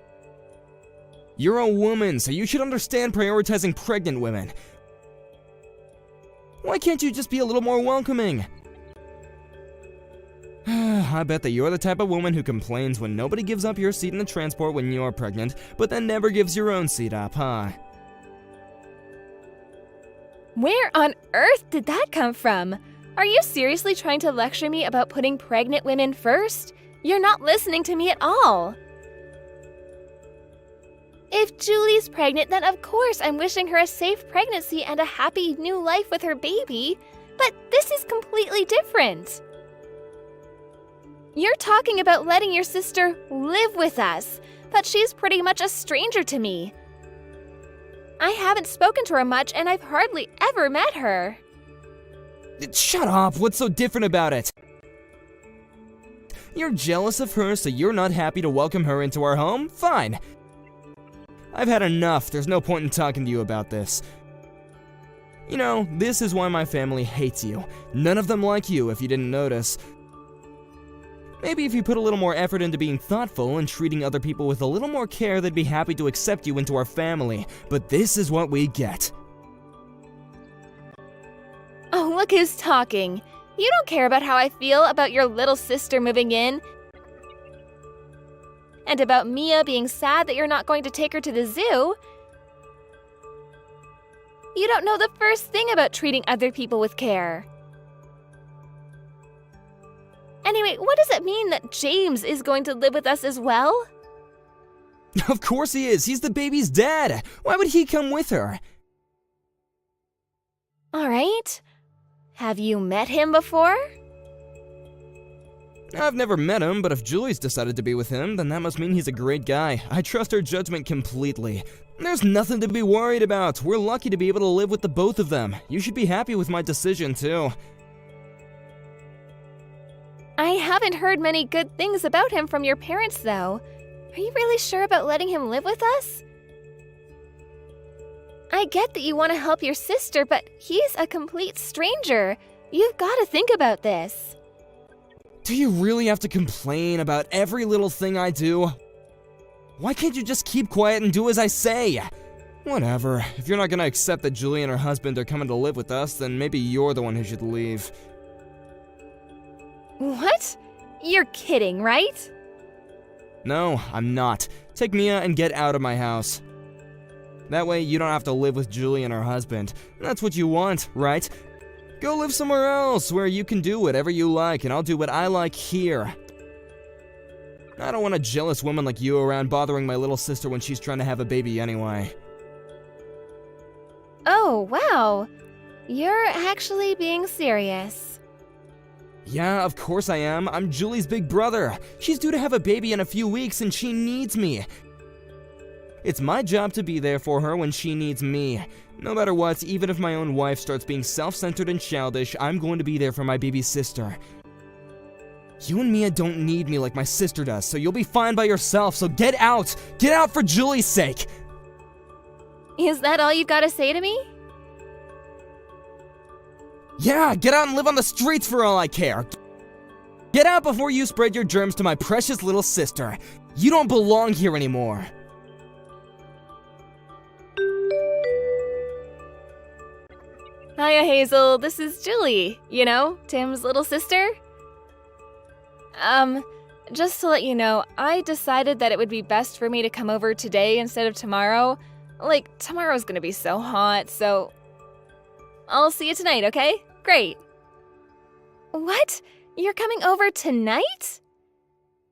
You're a woman, so you should understand prioritizing pregnant women. Why can't you just be a little more welcoming? I bet that you're the type of woman who complains when nobody gives up your seat in the transport when you're pregnant, but then never gives your own seat up, huh? Where on earth did that come from? Are you seriously trying to lecture me about putting pregnant women first? You're not listening to me at all. If Julie's pregnant, then of course I'm wishing her a safe pregnancy and a happy new life with her baby. But this is completely different. You're talking about letting your sister live with us, but she's pretty much a stranger to me. I haven't spoken to her much and I've hardly ever met her. Shut up, what's so different about it? You're jealous of her, so you're not happy to welcome her into our home? Fine. I've had enough, there's no point in talking to you about this. You know, this is why my family hates you. None of them like you, if you didn't notice. Maybe if you put a little more effort into being thoughtful and treating other people with a little more care, they'd be happy to accept you into our family. But this is what we get. Oh, look who's talking. You don't care about how I feel about your little sister moving in. And about Mia being sad that you're not going to take her to the zoo. You don't know the first thing about treating other people with care. Anyway, what does it mean that James is going to live with us as well? Of course he is, he's the baby's dad. Why would he come with her? All right. Have you met him before? I've never met him, but if Julie's decided to be with him, then that must mean he's a great guy. I trust her judgment completely. There's nothing to be worried about. We're lucky to be able to live with the both of them. You should be happy with my decision, too. I haven't heard many good things about him from your parents, though. Are you really sure about letting him live with us? I get that you want to help your sister, but he's a complete stranger. You've got to think about this. Do you really have to complain about every little thing I do? Why can't you just keep quiet and do as I say? Whatever. If you're not gonna accept that Julie and her husband are coming to live with us, then maybe you're the one who should leave. What? You're kidding, right? No, I'm not. Take Mia and get out of my house. That way you don't have to live with Julie and her husband. That's what you want, right? Go live somewhere else where you can do whatever you like, and I'll do what I like here. I don't want a jealous woman like you around bothering my little sister when she's trying to have a baby anyway. Oh, wow. You're actually being serious. Yeah, of course I am. I'm Julie's big brother. She's due to have a baby in a few weeks and she needs me. It's my job to be there for her when she needs me. No matter what, even if my own wife starts being self-centered and childish, I'm going to be there for my baby sister. You and Mia don't need me like my sister does, so you'll be fine by yourself, so get out! Get out for Julie's sake! Is that all you've got to say to me? Yeah, get out and live on the streets for all I care. Get out before you spread your germs to my precious little sister. You don't belong here anymore. Hiya, Hazel. This is Julie. You know, Tim's little sister. Just to let you know, I decided that it would be best for me to come over today instead of tomorrow. Like, tomorrow's gonna be so hot, so I'll see you tonight, okay? Great. What? You're coming over tonight?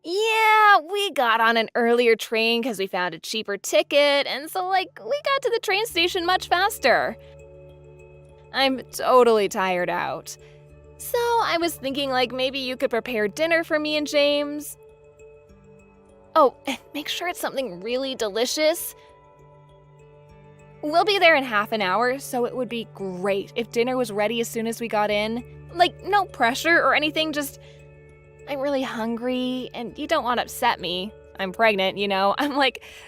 Yeah, we got on an earlier train because we found a cheaper ticket, and so, we got to the train station much faster. I'm totally tired out. So I was thinking, maybe you could prepare dinner for me and James. Oh, and make sure it's something really delicious. We'll be there in half an hour, so it would be great if dinner was ready as soon as we got in. No pressure or anything, just I'm really hungry, and you don't want to upset me. I'm pregnant, you know. I'm,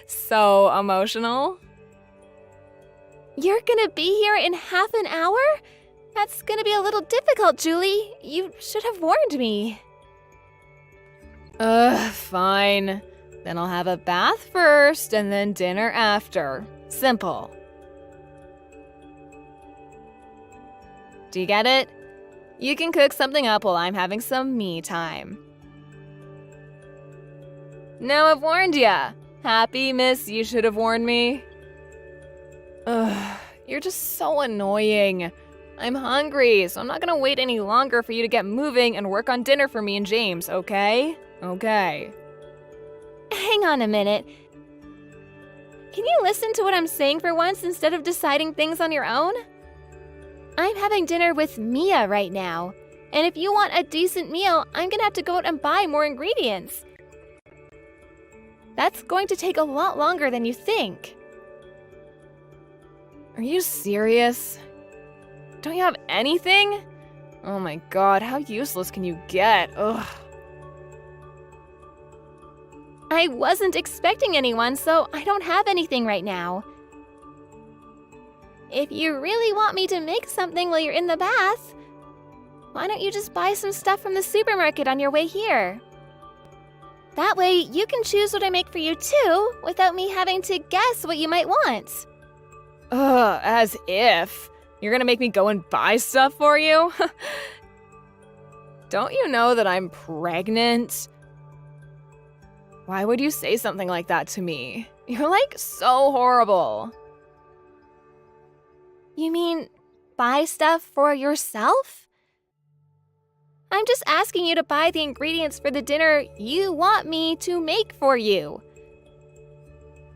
so emotional. You're gonna be here in half an hour? That's gonna be a little difficult, Julie. You should have warned me. Fine. Then I'll have a bath first, and then dinner after. Simple. Do you get it? You can cook something up while I'm having some me time. Now I've warned ya. Happy, miss, you should have warned me. Ugh, you're just so annoying. I'm hungry, so I'm not gonna wait any longer for you to get moving and work on dinner for me and James, okay? Okay. Hang on a minute. Can you listen to what I'm saying for once instead of deciding things on your own? I'm having dinner with Mia right now, and if you want a decent meal, I'm gonna have to go out and buy more ingredients. That's going to take a lot longer than you think. Are you serious? Don't you have anything? Oh my god, how useless can you get? Ugh. I wasn't expecting anyone, so I don't have anything right now. If you really want me to make something while you're in the bath, why don't you just buy some stuff from the supermarket on your way here? That way, you can choose what I make for you too, without me having to guess what you might want. Ugh, as if. You're gonna make me go and buy stuff for you? Don't you know that I'm pregnant? Why would you say something like that to me? You're like so horrible. You mean buy stuff for yourself? I'm just asking you to buy the ingredients for the dinner you want me to make for you.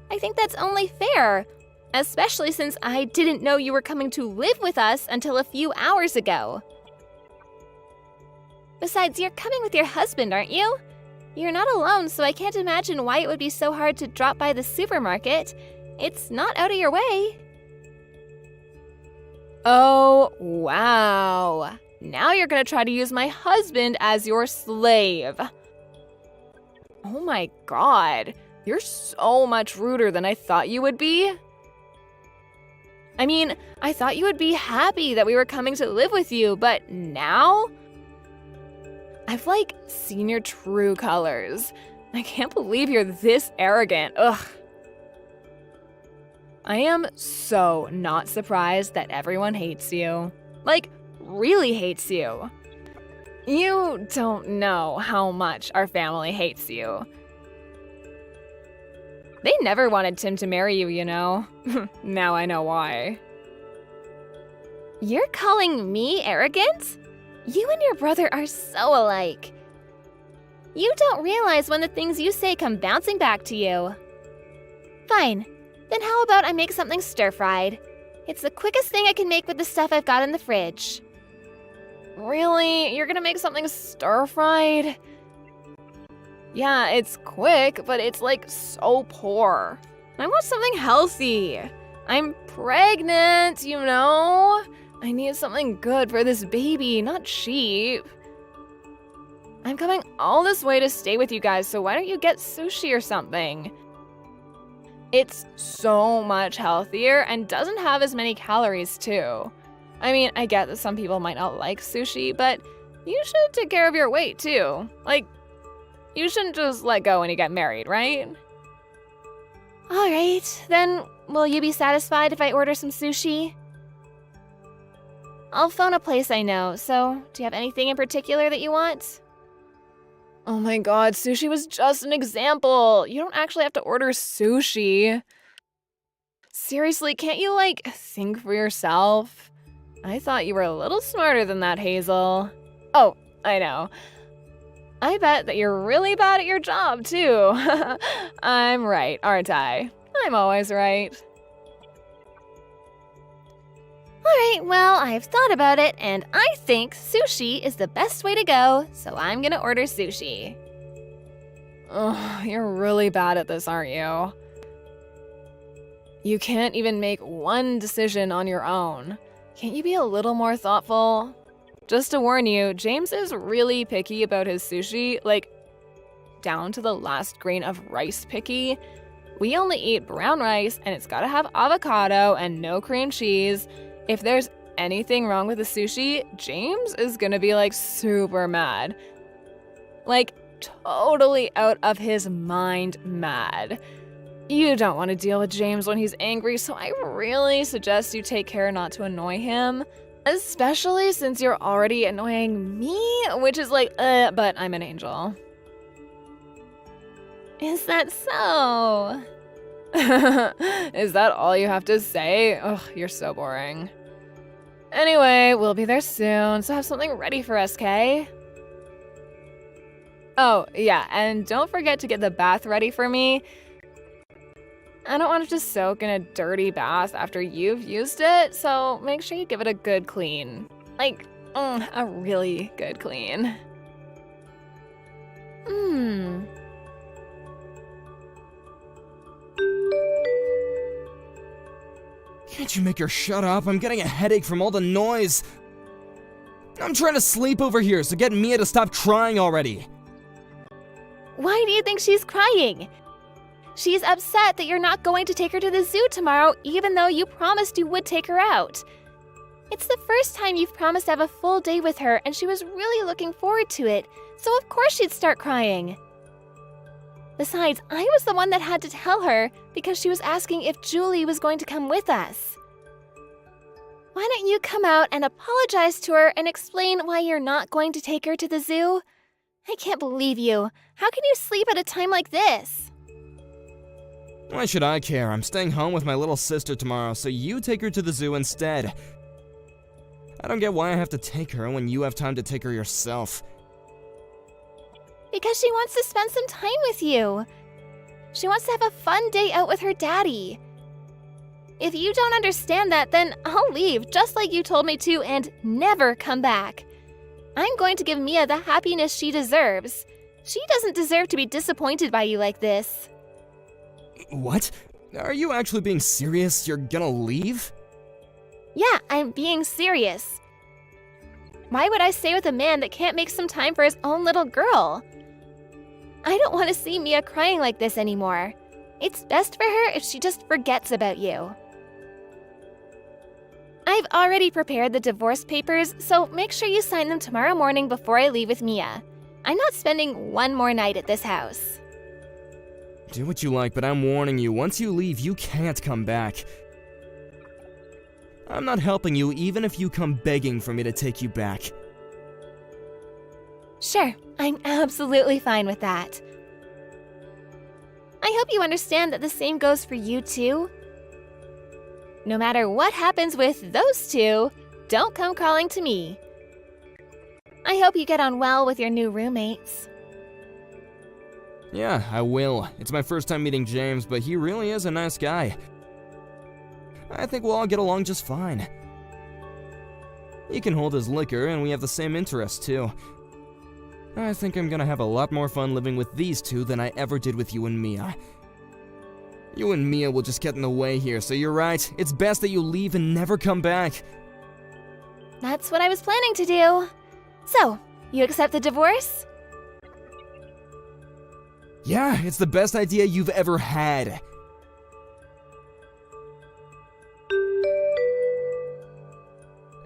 I think that's only fair, especially since I didn't know you were coming to live with us until a few hours ago. Besides, you're coming with your husband, aren't you? You're not alone, so I can't imagine why it would be so hard to drop by the supermarket. It's not out of your way. Oh, wow. Now you're gonna try to use my husband as your slave. Oh my god, you're so much ruder than I thought you would be. I mean, I thought you would be happy that we were coming to live with you, but now? I've like seen your true colors. I can't believe you're this arrogant. Ugh. I am so not surprised that everyone hates you. Like, really hates you. You don't know how much our family hates you. They never wanted Tim to marry you, you know. Now I know why. You're calling me arrogant? You and your brother are so alike. You don't realize when the things you say come bouncing back to you. Fine. Then how about I make something stir-fried? It's the quickest thing I can make with the stuff I've got in the fridge. Really? You're gonna make something stir-fried? Yeah, it's quick, but it's like so poor. I want something healthy. I'm pregnant, you know? I need something good for this baby, not cheap. I'm coming all this way to stay with you guys, so why don't you get sushi or something? It's so much healthier and doesn't have as many calories too. I mean, I get that some people might not like sushi, but you should take care of your weight too. Like, you shouldn't just let go when you get married, right? Alright, then will you be satisfied if I order some sushi? I'll phone a place I know, so do you have anything in particular that you want? Oh my god, sushi was just an example. You don't actually have to order sushi. Seriously, can't you, like, think for yourself? I thought you were a little smarter than that, Hazel. Oh, I know. I bet that you're really bad at your job, too. I'm right, aren't I? I'm always right. Alright, well, I've thought about it, and I think sushi is the best way to go, so I'm gonna order sushi. Ugh, you're really bad at this, aren't you? You can't even make one decision on your own. Can't you be a little more thoughtful? Just to warn you, James is really picky about his sushi, like, down to the last grain of rice picky. We only eat brown rice, and it's gotta have avocado and no cream cheese. If there's anything wrong with the sushi, James is gonna be like super mad. Like totally out of his mind mad. You don't want to deal with James when he's angry, so I really suggest you take care not to annoy him. Especially since you're already annoying me, which is like, but I'm an angel. Is that so? Is that all you have to say? Ugh, you're so boring. Anyway, we'll be there soon, so have something ready for us, Kay? Oh, yeah, and don't forget to get the bath ready for me. I don't want it to soak in a dirty bath after you've used it, so make sure you give it a good clean. Like, a really good clean. Can't you make her shut up? I'm getting a headache from all the noise. I'm trying to sleep over here, so get Mia to stop crying already. Why do you think she's crying? She's upset that you're not going to take her to the zoo tomorrow, even though you promised you would take her out. It's the first time you've promised to have a full day with her, and she was really looking forward to it, so of course she'd start crying. Besides, I was the one that had to tell her because she was asking if Julie was going to come with us. Why don't you come out and apologize to her and explain why you're not going to take her to the zoo? I can't believe you. How can you sleep at a time like this? Why should I care? I'm staying home with my little sister tomorrow, so you take her to the zoo instead. I don't get why I have to take her when you have time to take her yourself. Because she wants to spend some time with you. She wants to have a fun day out with her daddy. If you don't understand that, then I'll leave, just like you told me to, and never come back. I'm going to give Mia the happiness she deserves. She doesn't deserve to be disappointed by you like this. What? Are you actually being serious? You're gonna leave? Yeah, I'm being serious. Why would I stay with a man that can't make some time for his own little girl? I don't want to see Mia crying like this anymore. It's best for her if she just forgets about you. I've already prepared the divorce papers, so make sure you sign them tomorrow morning before I leave with Mia. I'm not spending one more night at this house. Do what you like, but I'm warning you, once you leave, you can't come back. I'm not helping you even if you come begging for me to take you back. Sure, I'm absolutely fine with that. I hope you understand that the same goes for you too. No matter what happens with those two, don't come calling to me. I hope you get on well with your new roommates. Yeah, I will. It's my first time meeting James, but he really is a nice guy. I think we'll all get along just fine. He can hold his liquor, and we have the same interests too. I think I'm gonna have a lot more fun living with these two than I ever did with you and Mia. You and Mia will just get in the way here, so you're right. It's best that you leave and never come back. That's what I was planning to do. So, you accept the divorce? Yeah, it's the best idea you've ever had.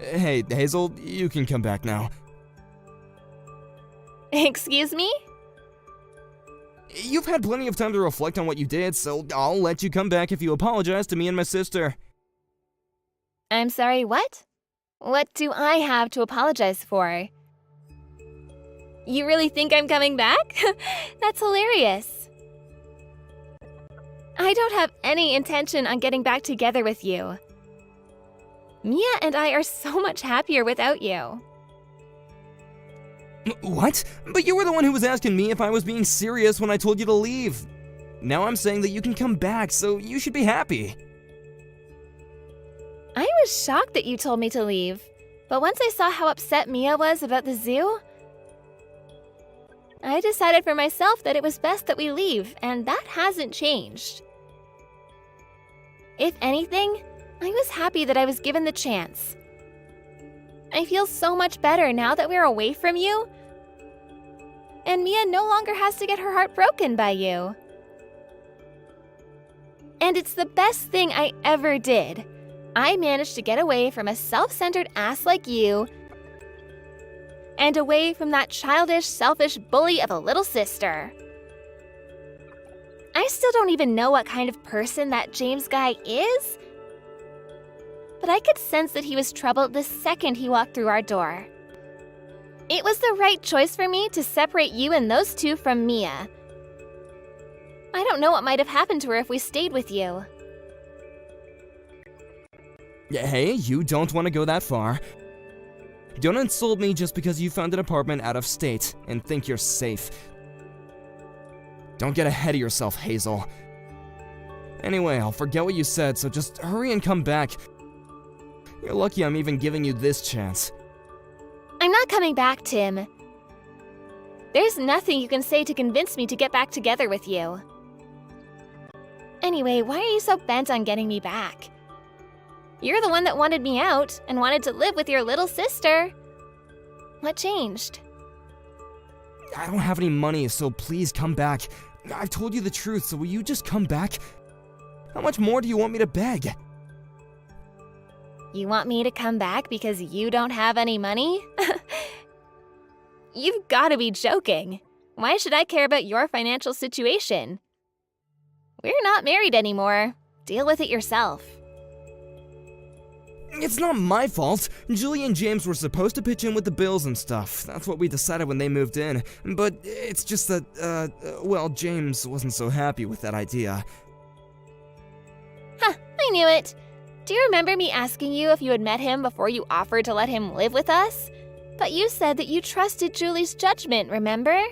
Hey, Hazel, you can come back now. Excuse me? You've had plenty of time to reflect on what you did, so I'll let you come back if you apologize to me and my sister. I'm sorry, what? What do I have to apologize for? You really think I'm coming back? That's hilarious. I don't have any intention on getting back together with you. Mia and I are so much happier without you. What? But you were the one who was asking me if I was being serious when I told you to leave. Now I'm saying that you can come back, so you should be happy. I was shocked that you told me to leave, but once I saw how upset Mia was about the zoo, I decided for myself that it was best that we leave, and that hasn't changed. If anything, I was happy that I was given the chance. I feel so much better now that we're away from you, and Mia no longer has to get her heart broken by you. And it's the best thing I ever did. I managed to get away from a self-centered ass like you and away from that childish, selfish bully of a little sister. I still don't even know what kind of person that James guy is, but I could sense that he was troubled the second he walked through our door. It was the right choice for me to separate you and those two from Mia. I don't know what might have happened to her if we stayed with you. Hey, you don't want to go that far. Don't insult me just because you found an apartment out of state and think you're safe. Don't get ahead of yourself, Hazel. Anyway, I'll forget what you said, so just hurry and come back. You're lucky I'm even giving you this chance. I'm not coming back, Tim. There's nothing you can say to convince me to get back together with you. Anyway, why are you so bent on getting me back? You're the one that wanted me out and wanted to live with your little sister. What changed? I don't have any money, so please come back. I've told you the truth, so will you just come back? How much more do you want me to beg? You want me to come back because you don't have any money? You've got to be joking. Why should I care about your financial situation? We're not married anymore. Deal with it yourself. It's not my fault. Julie and James were supposed to pitch in with the bills and stuff. That's what we decided when they moved in. But it's just that, well, James wasn't so happy with that idea. Huh, I knew it. Do you remember me asking you if you had met him before you offered to let him live with us? But you said that you trusted Julie's judgment, remember?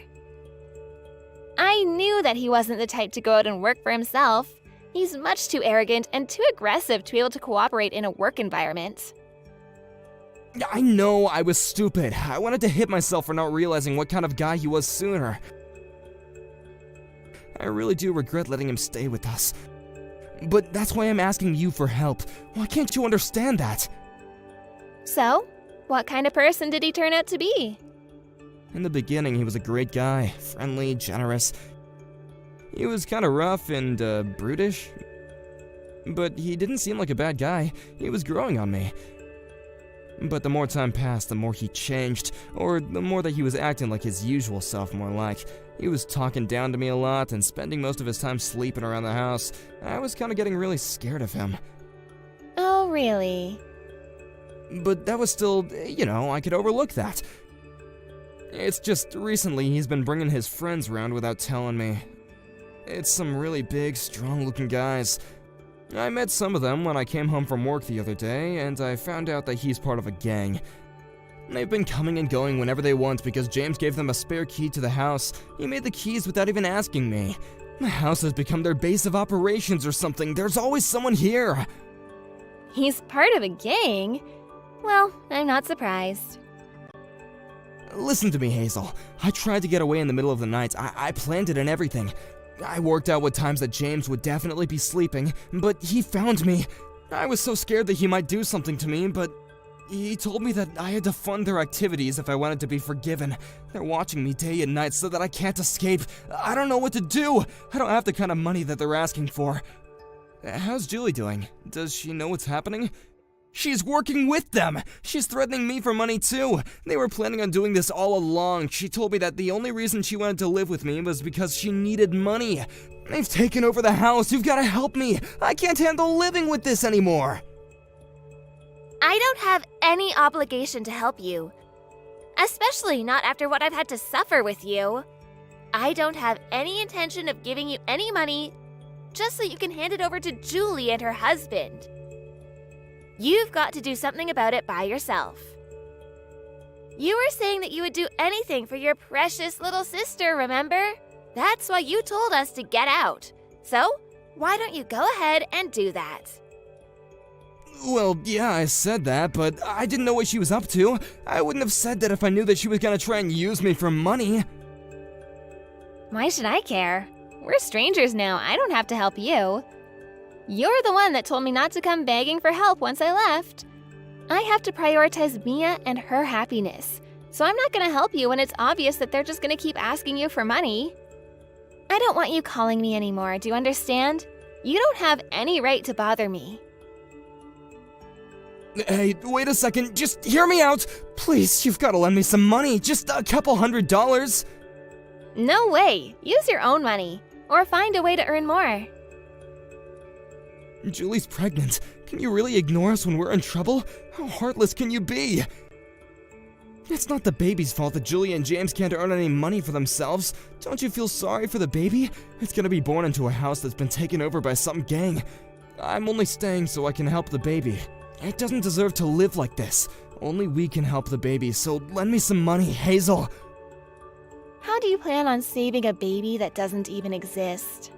I knew that he wasn't the type to go out and work for himself. He's much too arrogant and too aggressive to be able to cooperate in a work environment. I know I was stupid. I wanted to hit myself for not realizing what kind of guy he was sooner. I really do regret letting him stay with us. But that's why I'm asking you for help. Why can't you understand that? So, what kind of person did he turn out to be? In the beginning, he was a great guy. Friendly, generous. He was kind of rough and, brutish. But he didn't seem like a bad guy. He was growing on me. But the more time passed, the more he changed. Or the more that he was acting like his usual self, more like. He was talking down to me a lot and spending most of his time sleeping around the house. I was kind of getting really scared of him. Oh, really? But that was still, I could overlook that. It's just recently he's been bringing his friends around without telling me. It's some really big, strong-looking guys. I met some of them when I came home from work the other day, and I found out that he's part of a gang. They've been coming and going whenever they want because James gave them a spare key to the house. He made the keys without even asking me. The house has become their base of operations or something. There's always someone here. He's part of a gang? Well, I'm not surprised. Listen to me, Hazel. I tried to get away in the middle of the night. I planned it and everything. I worked out what times that James would definitely be sleeping, but he found me. I was so scared that he might do something to me, but he told me that I had to fund their activities if I wanted to be forgiven. They're watching me day and night so that I can't escape. I don't know what to do. I don't have the kind of money that they're asking for. How's Julie doing? Does she know what's happening? She's working with them! She's threatening me for money too! They were planning on doing this all along. She told me that the only reason she wanted to live with me was because she needed money. They've taken over the house. You've got to help me. I can't handle living with this anymore. I don't have any obligation to help you. Especially not after what I've had to suffer with you. I don't have any intention of giving you any money just so you can hand it over to Julie and her husband. You've got to do something about it by yourself. You were saying that you would do anything for your precious little sister, remember? That's why you told us to get out. So, why don't you go ahead and do that? Well, yeah, I said that, but I didn't know what she was up to. I wouldn't have said that if I knew that she was gonna try and use me for money. Why should I care? We're strangers now. I don't have to help you. You're the one that told me not to come begging for help once I left. I have to prioritize Mia and her happiness, so I'm not gonna help you when it's obvious that they're just gonna keep asking you for money. I don't want you calling me anymore, do you understand? You don't have any right to bother me. Hey, wait a second, just hear me out! Please, you've gotta lend me some money, just a couple $100. No way! Use your own money, or find a way to earn more. Julie's pregnant. Can you really ignore us when we're in trouble? How heartless can you be? It's not the baby's fault that Julie and James can't earn any money for themselves. Don't you feel sorry for the baby? It's gonna be born into a house that's been taken over by some gang. I'm only staying so I can help the baby. It doesn't deserve to live like this. Only we can help the baby, so lend me some money, Hazel. How do you plan on saving a baby that doesn't even exist?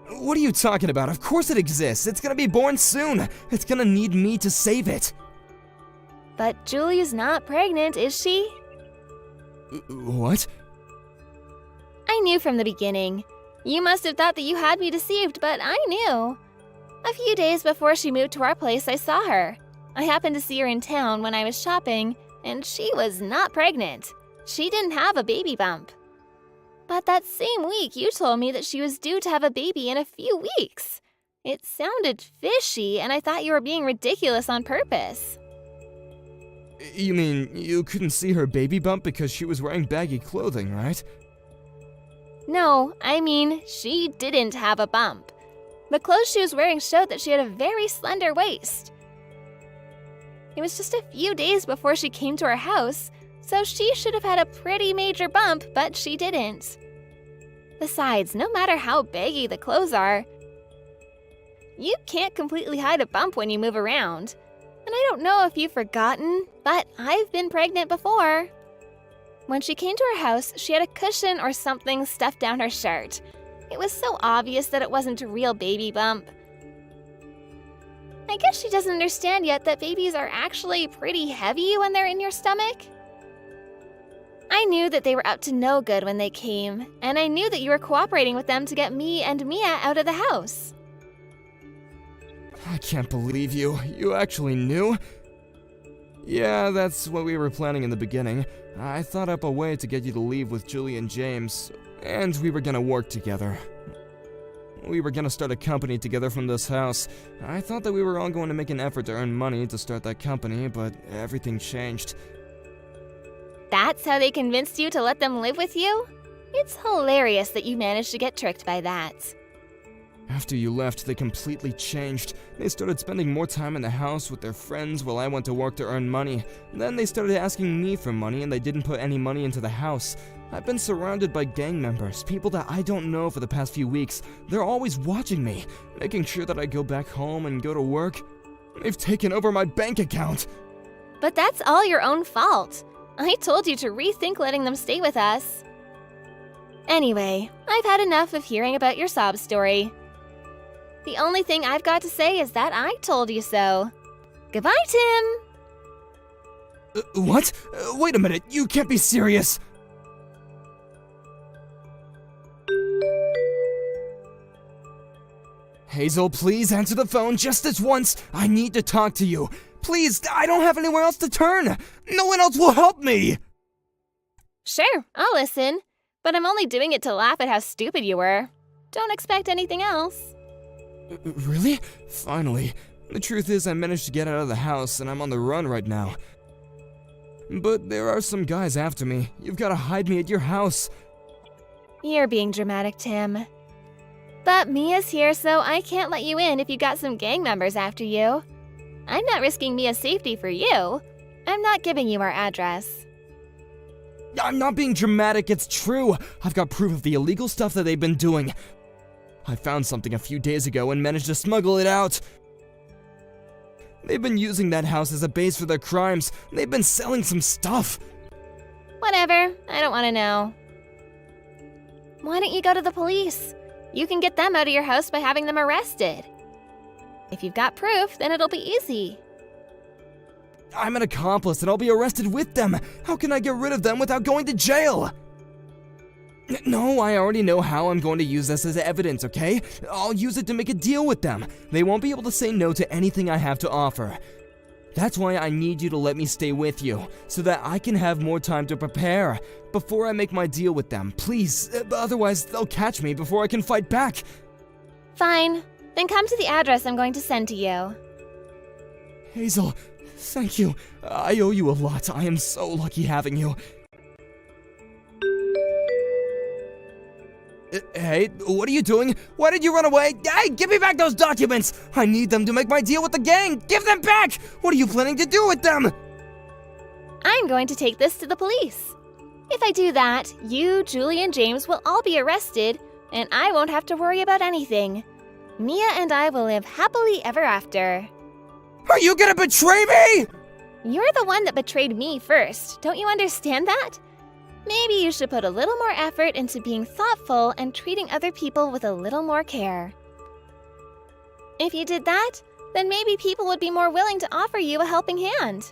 What are you talking about? Of course it exists. It's gonna be born soon. It's gonna need me to save it. But Julie's not pregnant, is she? What? I knew from the beginning. You must have thought that you had me deceived, but I knew. A few days before she moved to our place, I saw her. I happened to see her in town when I was shopping, and she was not pregnant. She didn't have a baby bump. But that same week, you told me that she was due to have a baby in a few weeks. It sounded fishy, and I thought you were being ridiculous on purpose. You mean you couldn't see her baby bump because she was wearing baggy clothing, right? No, I mean, she didn't have a bump. The clothes she was wearing showed that she had a very slender waist. It was just a few days before she came to our house, so she should have had a pretty major bump, but she didn't. Besides, no matter how baggy the clothes are, you can't completely hide a bump when you move around. And I don't know if you've forgotten, but I've been pregnant before. When she came to our house, she had a cushion or something stuffed down her shirt. It was so obvious that it wasn't a real baby bump. I guess she doesn't understand yet that babies are actually pretty heavy when they're in your stomach. I knew that they were up to no good when they came, and I knew that you were cooperating with them to get me and Mia out of the house. I can't believe you. You actually knew? Yeah, that's what we were planning in the beginning. I thought up a way to get you to leave with Julie and James, and we were gonna work together. We were gonna start a company together from this house. I thought that we were all going to make an effort to earn money to start that company, but everything changed. That's how they convinced you to let them live with you? It's hilarious that you managed to get tricked by that. After you left, they completely changed. They started spending more time in the house with their friends while I went to work to earn money. Then they started asking me for money, and they didn't put any money into the house. I've been surrounded by gang members, people that I don't know for the past few weeks. They're always watching me, making sure that I go back home and go to work. They've taken over my bank account. But that's all your own fault. I told you to rethink letting them stay with us. Anyway, I've had enough of hearing about your sob story. The only thing I've got to say is that I told you so. Goodbye, Tim! What? Wait a minute, you can't be serious! Hazel, please answer the phone just this once. I need to talk to you. Please, I don't have anywhere else to turn. No one else will help me. Sure, I'll listen. But I'm only doing it to laugh at how stupid you were. Don't expect anything else. Really? Finally. The truth is I managed to get out of the house and I'm on the run right now. But there are some guys after me. You've got to hide me at your house. You're being dramatic, Tim. But Mia's here, so I can't let you in if you got some gang members after you. I'm not risking Mia's safety for you. I'm not giving you our address. I'm not being dramatic, it's true. I've got proof of the illegal stuff that they've been doing. I found something a few days ago and managed to smuggle it out. They've been using that house as a base for their crimes. They've been selling some stuff. Whatever, I don't want to know. Why don't you go to the police? You can get them out of your house by having them arrested. If you've got proof, then it'll be easy. I'm an accomplice and I'll be arrested with them. How can I get rid of them without going to jail? No, I already know how I'm going to use this as evidence, okay? I'll use it to make a deal with them. They won't be able to say no to anything I have to offer. That's why I need you to let me stay with you, so that I can have more time to prepare before I make my deal with them. Please, otherwise they'll catch me before I can fight back. Fine. Then come to the address I'm going to send to you. Hazel, thank you. I owe you a lot. I am so lucky having you. Hey, what are you doing? Why did you run away? Hey, give me back those documents! I need them to make my deal with the gang! Give them back! What are you planning to do with them? I'm going to take this to the police. If I do that, you, Julie, and James will all be arrested, and I won't have to worry about anything. Mia and I will live happily ever after. Are you gonna betray me? You're the one that betrayed me first. Don't you understand that? Maybe you should put a little more effort into being thoughtful and treating other people with a little more care. If you did that, then maybe people would be more willing to offer you a helping hand.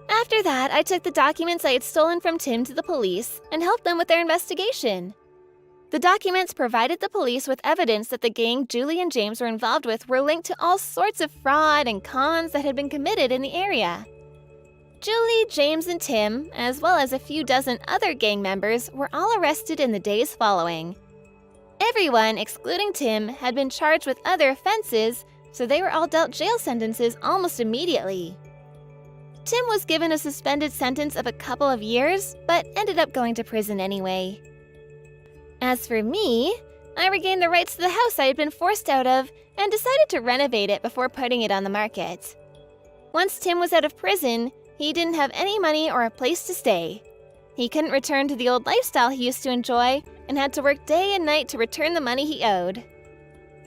After that, I took the documents I had stolen from Tim to the police and helped them with their investigation. The documents provided the police with evidence that the gang Julie and James were involved with were linked to all sorts of fraud and cons that had been committed in the area. Julie, James, and Tim, as well as a few dozen other gang members, were all arrested in the days following. Everyone, excluding Tim, had been charged with other offenses, so they were all dealt jail sentences almost immediately. Tim was given a suspended sentence of a couple of years, but ended up going to prison anyway. As for me, I regained the rights to the house I had been forced out of and decided to renovate it before putting it on the market. Once Tim was out of prison, he didn't have any money or a place to stay. He couldn't return to the old lifestyle he used to enjoy and had to work day and night to return the money he owed.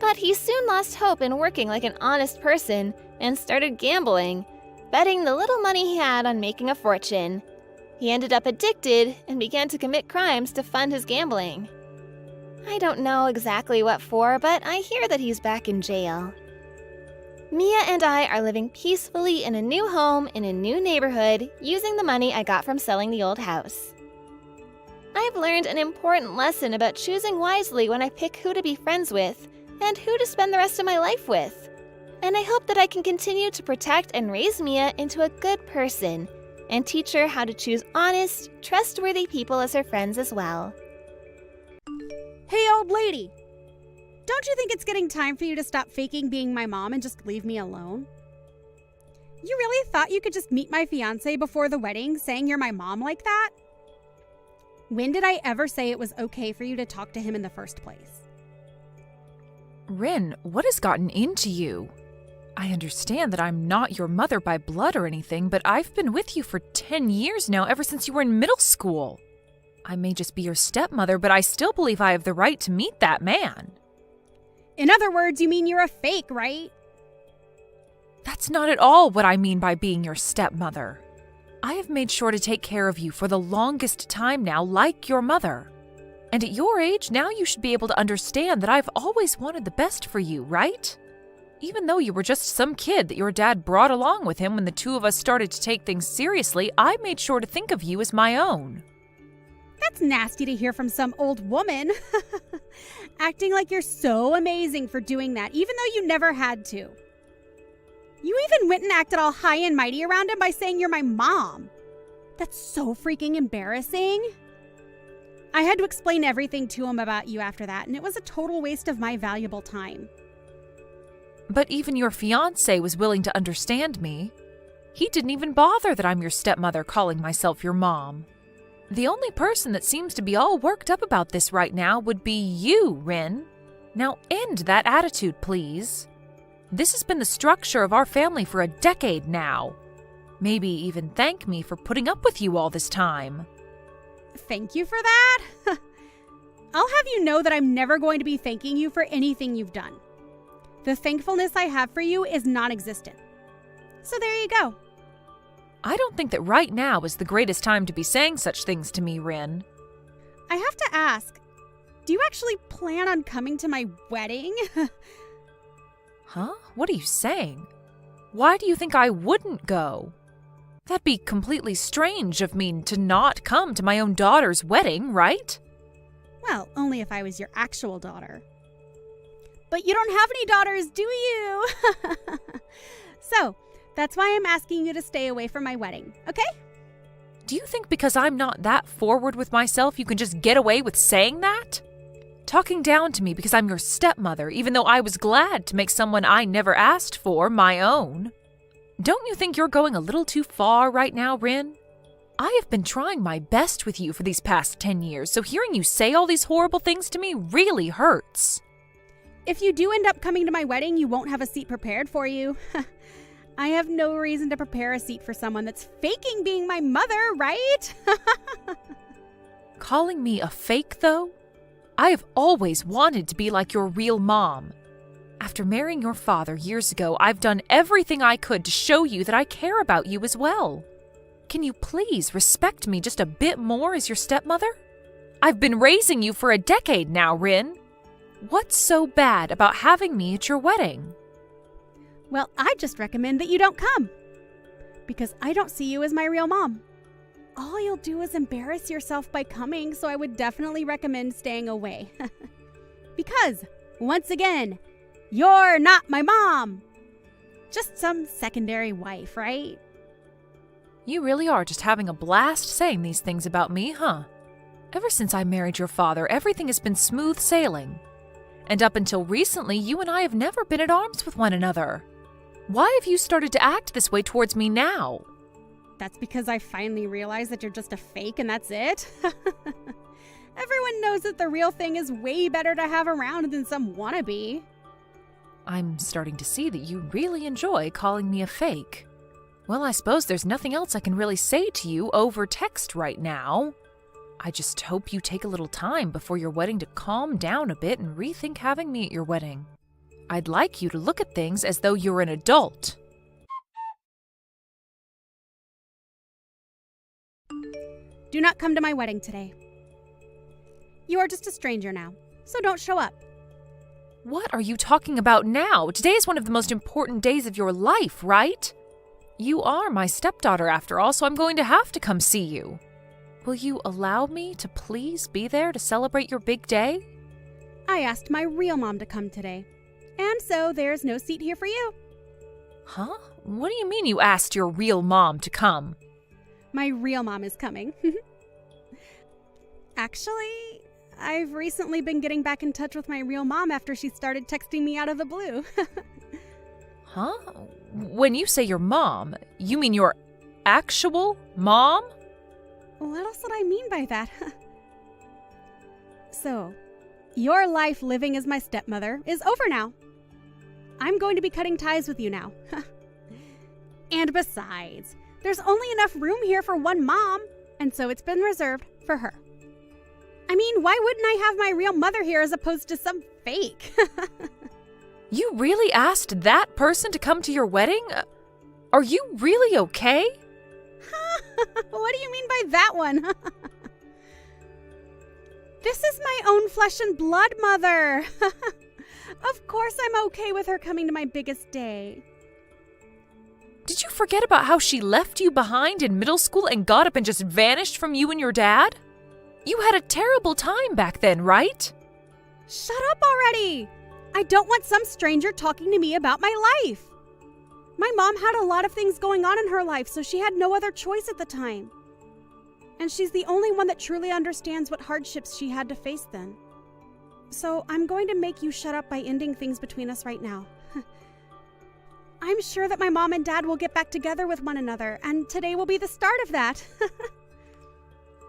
But he soon lost hope in working like an honest person and started gambling, betting the little money he had on making a fortune. He ended up addicted and began to commit crimes to fund his gambling. I don't know exactly what for, but I hear that he's back in jail. Mia and I are living peacefully in a new home in a new neighborhood using the money I got from selling the old house. I've learned an important lesson about choosing wisely when I pick who to be friends with and who to spend the rest of my life with. And I hope that I can continue to protect and raise Mia into a good person and teach her how to choose honest, trustworthy people as her friends as well. Hey, old lady! Don't you think it's getting time for you to stop faking being my mom and just leave me alone? You really thought you could just meet my fiancé before the wedding saying you're my mom like that? When did I ever say it was okay for you to talk to him in the first place? Rin, what has gotten into you? I understand that I'm not your mother by blood or anything, but I've been with you for 10 years now, ever since you were in middle school. I may just be your stepmother, but I still believe I have the right to meet that man. In other words, you mean you're a fake, right? That's not at all what I mean by being your stepmother. I have made sure to take care of you for the longest time now, like your mother. And at your age, now you should be able to understand that I've always wanted the best for you, right? Even though you were just some kid that your dad brought along with him when the two of us started to take things seriously, I made sure to think of you as my own. That's nasty to hear from some old woman. Acting like you're so amazing for doing that, even though you never had to. You even went and acted all high and mighty around him by saying you're my mom. That's so freaking embarrassing. I had to explain everything to him about you after that, and it was a total waste of my valuable time. But even your fiancé was willing to understand me. He didn't even bother that I'm your stepmother calling myself your mom. The only person that seems to be all worked up about this right now would be you, Rin. Now end that attitude, please. This has been the structure of our family for a decade now. Maybe even thank me for putting up with you all this time. Thank you for that? I'll have you know that I'm never going to be thanking you for anything you've done. The thankfulness I have for you is non-existent. So there you go. I don't think that right now is the greatest time to be saying such things to me, Rin. I have to ask, do you actually plan on coming to my wedding? Huh? What are you saying? Why do you think I wouldn't go? That'd be completely strange of me to not come to my own daughter's wedding, right? Well, only if I was your actual daughter. But you don't have any daughters, do you? So, that's why I'm asking you to stay away from my wedding, okay? Do you think because I'm not that forward with myself, you can just get away with saying that? Talking down to me because I'm your stepmother, even though I was glad to make someone I never asked for my own. Don't you think you're going a little too far right now, Rin? I have been trying my best with you for these past 10 years, so hearing you say all these horrible things to me really hurts. If you do end up coming to my wedding, you won't have a seat prepared for you. I have no reason to prepare a seat for someone that's faking being my mother, right? Calling me a fake, though? I have always wanted to be like your real mom. After marrying your father years ago, I've done everything I could to show you that I care about you as well. Can you please respect me just a bit more as your stepmother? I've been raising you for a decade now, Rin. What's so bad about having me at your wedding? Well, I just recommend that you don't come. Because I don't see you as my real mom. all you'll do is embarrass yourself by coming, so I would definitely recommend staying away. Because, once again, you're not my mom. Just some secondary wife, right? You really are just having a blast saying these things about me, huh? Ever since I married your father, everything has been smooth sailing. And up until recently, you and I have never been at arms with one another. Why have you started to act this way towards me now? That's because I finally realized that you're just a fake and that's it. Everyone knows that the real thing is way better to have around than some wannabe. I'm starting to see that you really enjoy calling me a fake. Well, I suppose there's nothing else I can really say to you over text right now. I just hope you take a little time before your wedding to calm down a bit and rethink having me at your wedding. I'd like you to look at things as though you're an adult. Do not come to my wedding today. You are just a stranger now, so don't show up. What are you talking about now? Today is one of the most important days of your life, right? You are my stepdaughter after all, so I'm going to have to come see you. Will you allow me to please be there to celebrate your big day? I asked my real mom to come today, and so there's no seat here for you. Huh? What do you mean you asked your real mom to come? My real mom is coming. Actually, I've recently been getting back in touch with my real mom after she started texting me out of the blue. Huh? When you say your mom, you mean your actual mom? What else would I mean by that? So, your life living as my stepmother is over now. I'm going to be cutting ties with you now. And besides, there's only enough room here for one mom, and so it's been reserved for her. I mean, why wouldn't I have my real mother here as opposed to some fake? You really asked that person to come to your wedding? Are you really okay? What do you mean by that one? This is my own flesh and blood mother. Of course I'm okay with her coming to my biggest day. Did you forget about how she left you behind in middle school and got up and just vanished from you and your dad? You had a terrible time back then, right? Shut up already! I don't want some stranger talking to me about my life. My mom had a lot of things going on in her life, so she had no other choice at the time. And she's the only one that truly understands what hardships she had to face then. So I'm going to make you shut up by ending things between us right now. I'm sure that my mom and dad will get back together with one another, and today will be the start of that.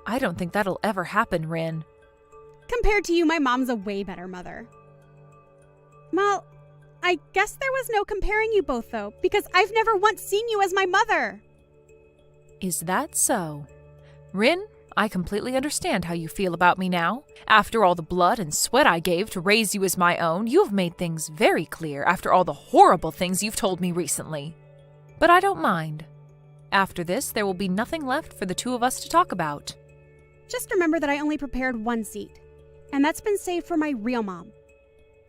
I don't think that'll ever happen, Rin. Compared to you, my mom's a way better mother. Well, I guess there was no comparing you both, though, because I've never once seen you as my mother. Is that so? Rin, I completely understand how you feel about me now. After all the blood and sweat I gave to raise you as my own, you have made things very clear after all the horrible things you've told me recently. But I don't mind. After this, there will be nothing left for the two of us to talk about. Just remember that I only prepared one seat, and that's been saved for my real mom.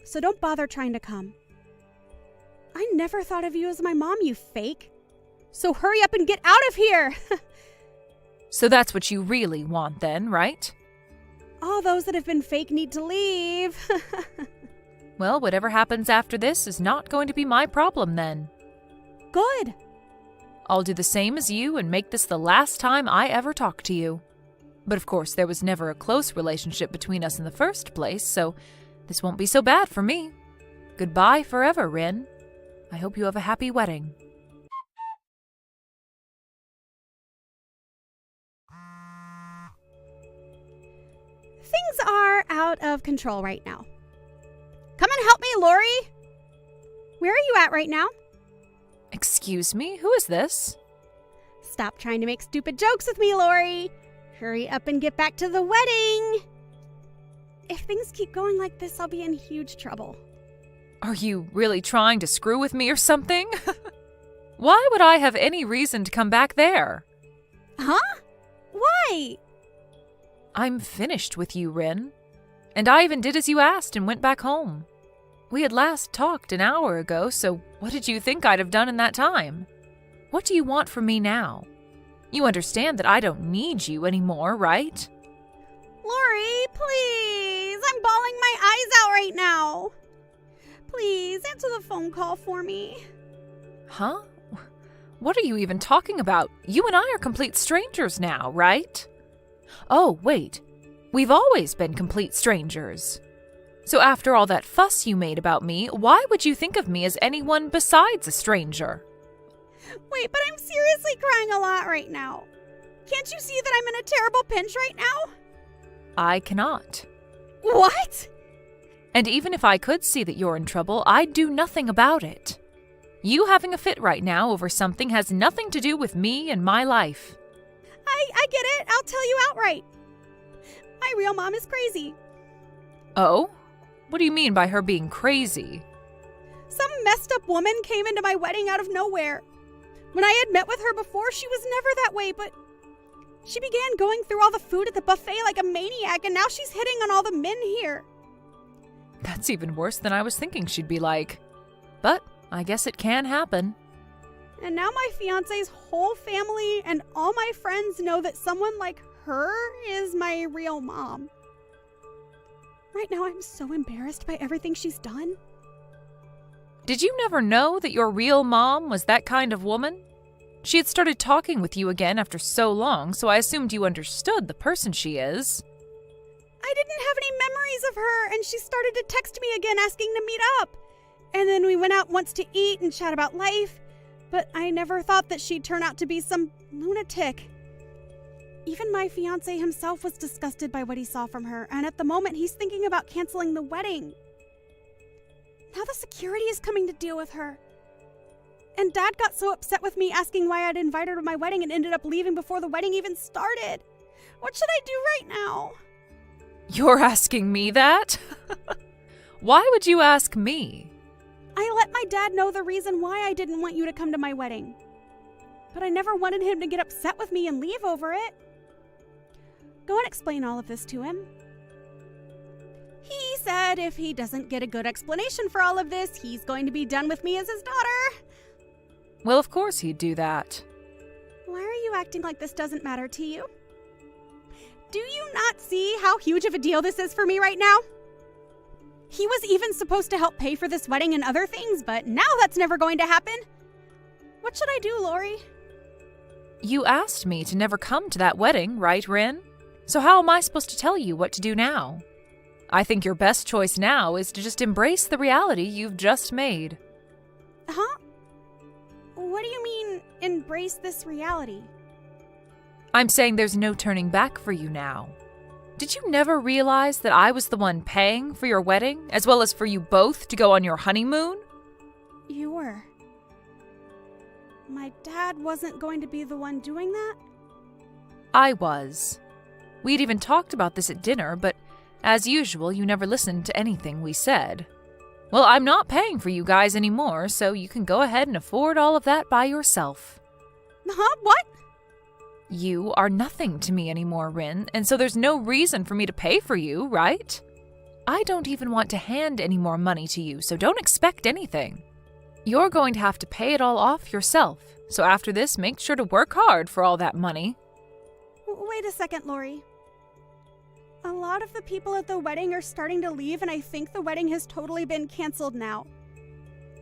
So don't bother trying to come. I never thought of you as my mom, you fake. So hurry up and get out of here! So that's what you really want then, right? All those that have been fake need to leave. Well, whatever happens after this is not going to be my problem then. Good. I'll do the same as you and make this the last time I ever talk to you. But of course, there was never a close relationship between us in the first place, so this won't be so bad for me. Goodbye forever, Rin. I hope you have a happy wedding. Things are out of control right now. Come and help me, Lori! Where are you at right now? Excuse me, who is this? Stop trying to make stupid jokes with me, Lori! Hurry up and get back to the wedding! If things keep going like this, I'll be in huge trouble. Are you really trying to screw with me or something? Why would I have any reason to come back there? Huh? Why? I'm finished with you, Rin. And I even did as you asked and went back home. We had last talked an hour ago, so what did you think I'd have done in that time? What do you want from me now? You understand that I don't need you anymore, right? Lori, please! I'm bawling my eyes out right now. Please, answer the phone call for me. Huh? What are you even talking about? You and I are complete strangers now, right? Oh, wait. We've always been complete strangers. So after all that fuss you made about me, why would you think of me as anyone besides a stranger? Wait, but I'm seriously crying a lot right now. Can't you see that I'm in a terrible pinch right now? I cannot. What? And even if I could see that you're in trouble, I'd do nothing about it. You having a fit right now over something has nothing to do with me and my life. I get it. I'll tell you outright. My real mom is crazy. Oh? What do you mean by her being crazy? Some messed up woman came into my wedding out of nowhere. When I had met with her before, she was never that way, but she began going through all the food at the buffet like a maniac, and now she's hitting on all the men here. That's even worse than I was thinking she'd be like. But I guess it can happen. And now my fiancé's whole family and all my friends know that someone like her is my real mom. Right now, I'm so embarrassed by everything she's done. Did you never know that your real mom was that kind of woman? She had started talking with you again after so long, so I assumed you understood the person she is. I didn't have any memories of her, and she started to text me again asking to meet up. And then we went out once to eat and chat about life, but I never thought that she'd turn out to be some lunatic. Even my fiancé himself was disgusted by what he saw from her, and at the moment he's thinking about canceling the wedding. Now the security is coming to deal with her. And Dad got so upset with me asking why I'd invited her to my wedding and ended up leaving before the wedding even started. What should I do right now? You're asking me that? Why would you ask me? I let my dad know the reason why I didn't want you to come to my wedding. But I never wanted him to get upset with me and leave over it. Go and explain all of this to him. He said if he doesn't get a good explanation for all of this, he's going to be done with me as his daughter. Well, of course he'd do that. Why are you acting like this doesn't matter to you? Do you not see how huge of a deal this is for me right now? He was even supposed to help pay for this wedding and other things, but now that's never going to happen. What should I do, Lori? You asked me to never come to that wedding, right, Rin? So how am I supposed to tell you what to do now? I think your best choice now is to just embrace the reality you've just made. Huh? What do you mean, embrace this reality? I'm saying there's no turning back for you now. Did you never realize that I was the one paying for your wedding, as well as for you both to go on your honeymoon? You were. My dad wasn't going to be the one doing that? I was. We'd even talked about this at dinner, but as usual, you never listened to anything we said. Well, I'm not paying for you guys anymore, so you can go ahead and afford all of that by yourself. Huh? What? You are nothing to me anymore, Rin, and so there's no reason for me to pay for you, right? I don't even want to hand any more money to you, so don't expect anything. You're going to have to pay it all off yourself, so after this, make sure to work hard for all that money. Wait a second, Lori. A lot of the people at the wedding are starting to leave, and I think the wedding has totally been canceled now.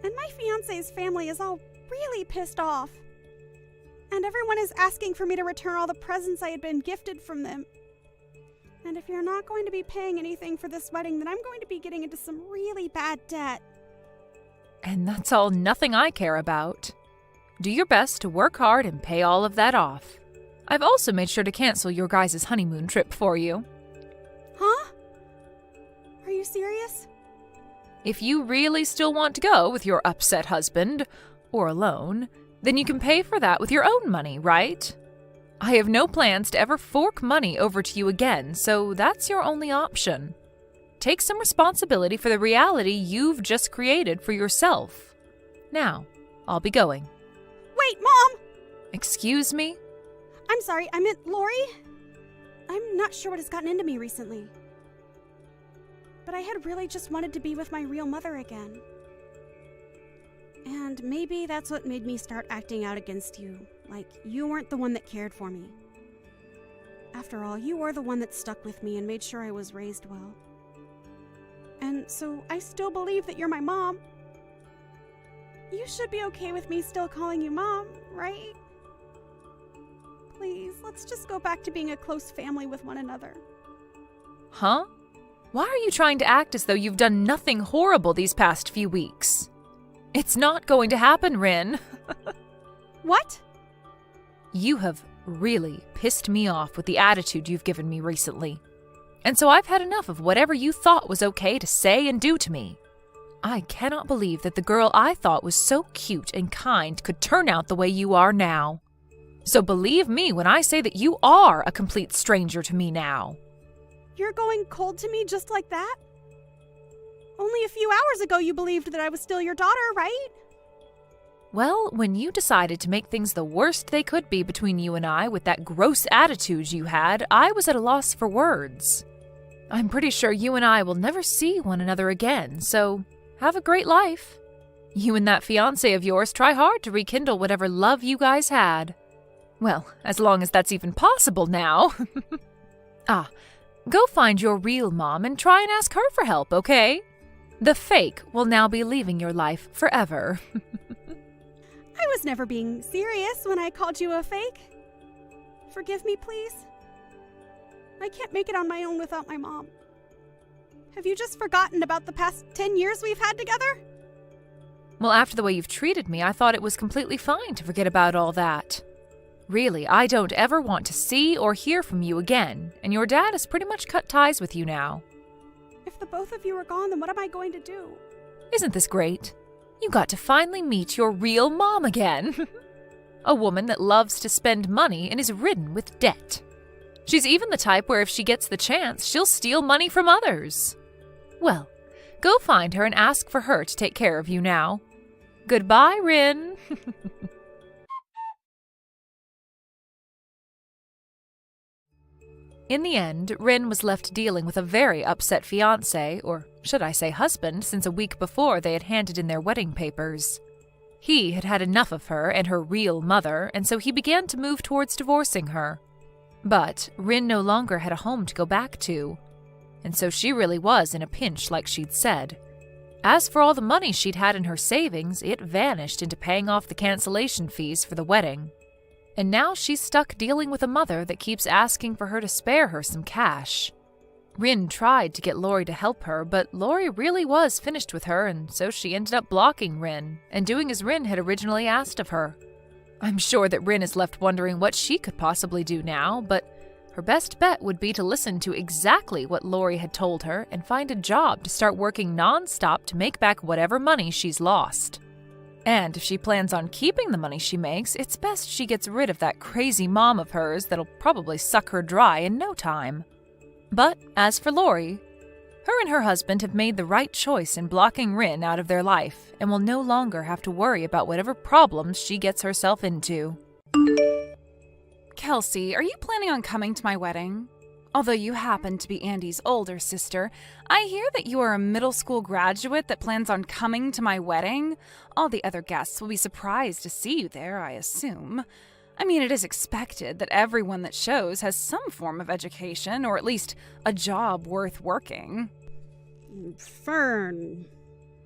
And my fiancé's family is all really pissed off. And everyone is asking for me to return all the presents I had been gifted from them. And if you're not going to be paying anything for this wedding, then I'm going to be getting into some really bad debt. And that's all nothing I care about. Do your best to work hard and pay all of that off. I've also made sure to cancel your guys' honeymoon trip for you. Huh? Are you serious? If you really still want to go with your upset husband, or alone, then you can pay for that with your own money, right? I have no plans to ever fork money over to you again, so that's your only option. Take some responsibility for the reality you've just created for yourself. Now, I'll be going. Wait, Mom! Excuse me? I'm sorry, I meant Lori. I'm not sure what has gotten into me recently. But I had really just wanted to be with my real mother again. And maybe that's what made me start acting out against you Like you weren't the one that cared for me. After all, you were the one that stuck with me and made sure I was raised well. And so I still believe that you're my mom. You should be okay with me still calling you Mom, right? Please, let's just go back to being a close family with one another. Huh? Why are you trying to act as though you've done nothing horrible these past few weeks? It's not going to happen, Rin. What? You have really pissed me off with the attitude you've given me recently. And so I've had enough of whatever you thought was okay to say and do to me. I cannot believe that the girl I thought was so cute and kind could turn out the way you are now. So believe me when I say that you are a complete stranger to me now. You're going cold to me just like that? Only a few hours ago you believed that I was still your daughter, right? Well, when you decided to make things the worst they could be between you and I with that gross attitude you had, I was at a loss for words. I'm pretty sure you and I will never see one another again, so have a great life. You and that fiancé of yours try hard to rekindle whatever love you guys had. Well, as long as that's even possible now. Go find your real mom and try and ask her for help, okay? The fake will now be leaving your life forever. I was never being serious when I called you a fake. Forgive me, please. I can't make it on my own without my mom. Have you just forgotten about the past 10 years we've had together? Well, after the way you've treated me, I thought it was completely fine to forget about all that. Really, I don't ever want to see or hear from you again, and your dad has pretty much cut ties with you now. If the both of you are gone, then what am I going to do? Isn't this great? You got to finally meet your real mom again. A woman that loves to spend money and is ridden with debt. She's even the type where if she gets the chance, she'll steal money from others. Well, go find her and ask for her to take care of you now. Goodbye, Rin. In the end, Rin was left dealing with a very upset fiancé, or should I say husband, since a week before they had handed in their wedding papers. He had had enough of her and her real mother, and so he began to move towards divorcing her. But Rin no longer had a home to go back to, and so she really was in a pinch like she'd said. As for all the money she'd had in her savings, it vanished into paying off the cancellation fees for the wedding. And now she's stuck dealing with a mother that keeps asking for her to spare her some cash. Rin tried to get Lori to help her, but Lori really was finished with her, and so she ended up blocking Rin and doing as Rin had originally asked of her. I'm sure that Rin is left wondering what she could possibly do now, but her best bet would be to listen to exactly what Lori had told her and find a job to start working non-stop to make back whatever money she's lost. And if she plans on keeping the money she makes, it's best she gets rid of that crazy mom of hers that'll probably suck her dry in no time. But as for Lori, her and her husband have made the right choice in blocking Rin out of their life and will no longer have to worry about whatever problems she gets herself into. Kelsey, are you planning on coming to my wedding? Although you happen to be Andy's older sister, I hear that you are a middle school graduate that plans on coming to my wedding. All the other guests will be surprised to see you there, I assume. I mean, it is expected that everyone that shows has some form of education, or at least a job worth working. Fern,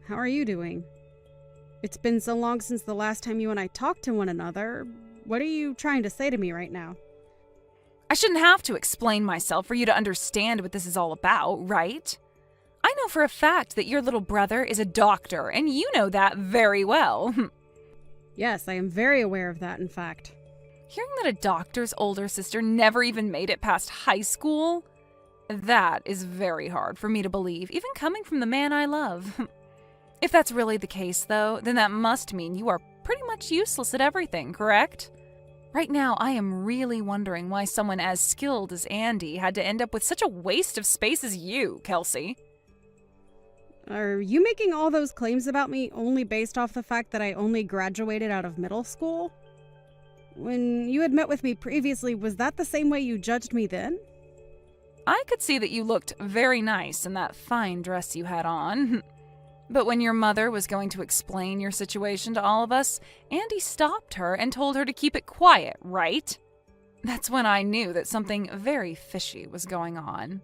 how are you doing? It's been so long since the last time you and I talked to one another. What are you trying to say to me right now? I shouldn't have to explain myself for you to understand what this is all about, right? I know for a fact that your little brother is a doctor, and you know that very well. Yes, I am very aware of that, in fact. Hearing that a doctor's older sister never even made it past high school? That is very hard for me to believe, even coming from the man I love. If that's really the case, though, then that must mean you are pretty much useless at everything, correct? Right now, I am really wondering why someone as skilled as Andy had to end up with such a waste of space as you, Kelsey. Are you making all those claims about me only based off the fact that I only graduated out of middle school? When you had met with me previously, was that the same way you judged me then? I could see that you looked very nice in that fine dress you had on. But when your mother was going to explain your situation to all of us, Andy stopped her and told her to keep it quiet, right? That's when I knew that something very fishy was going on.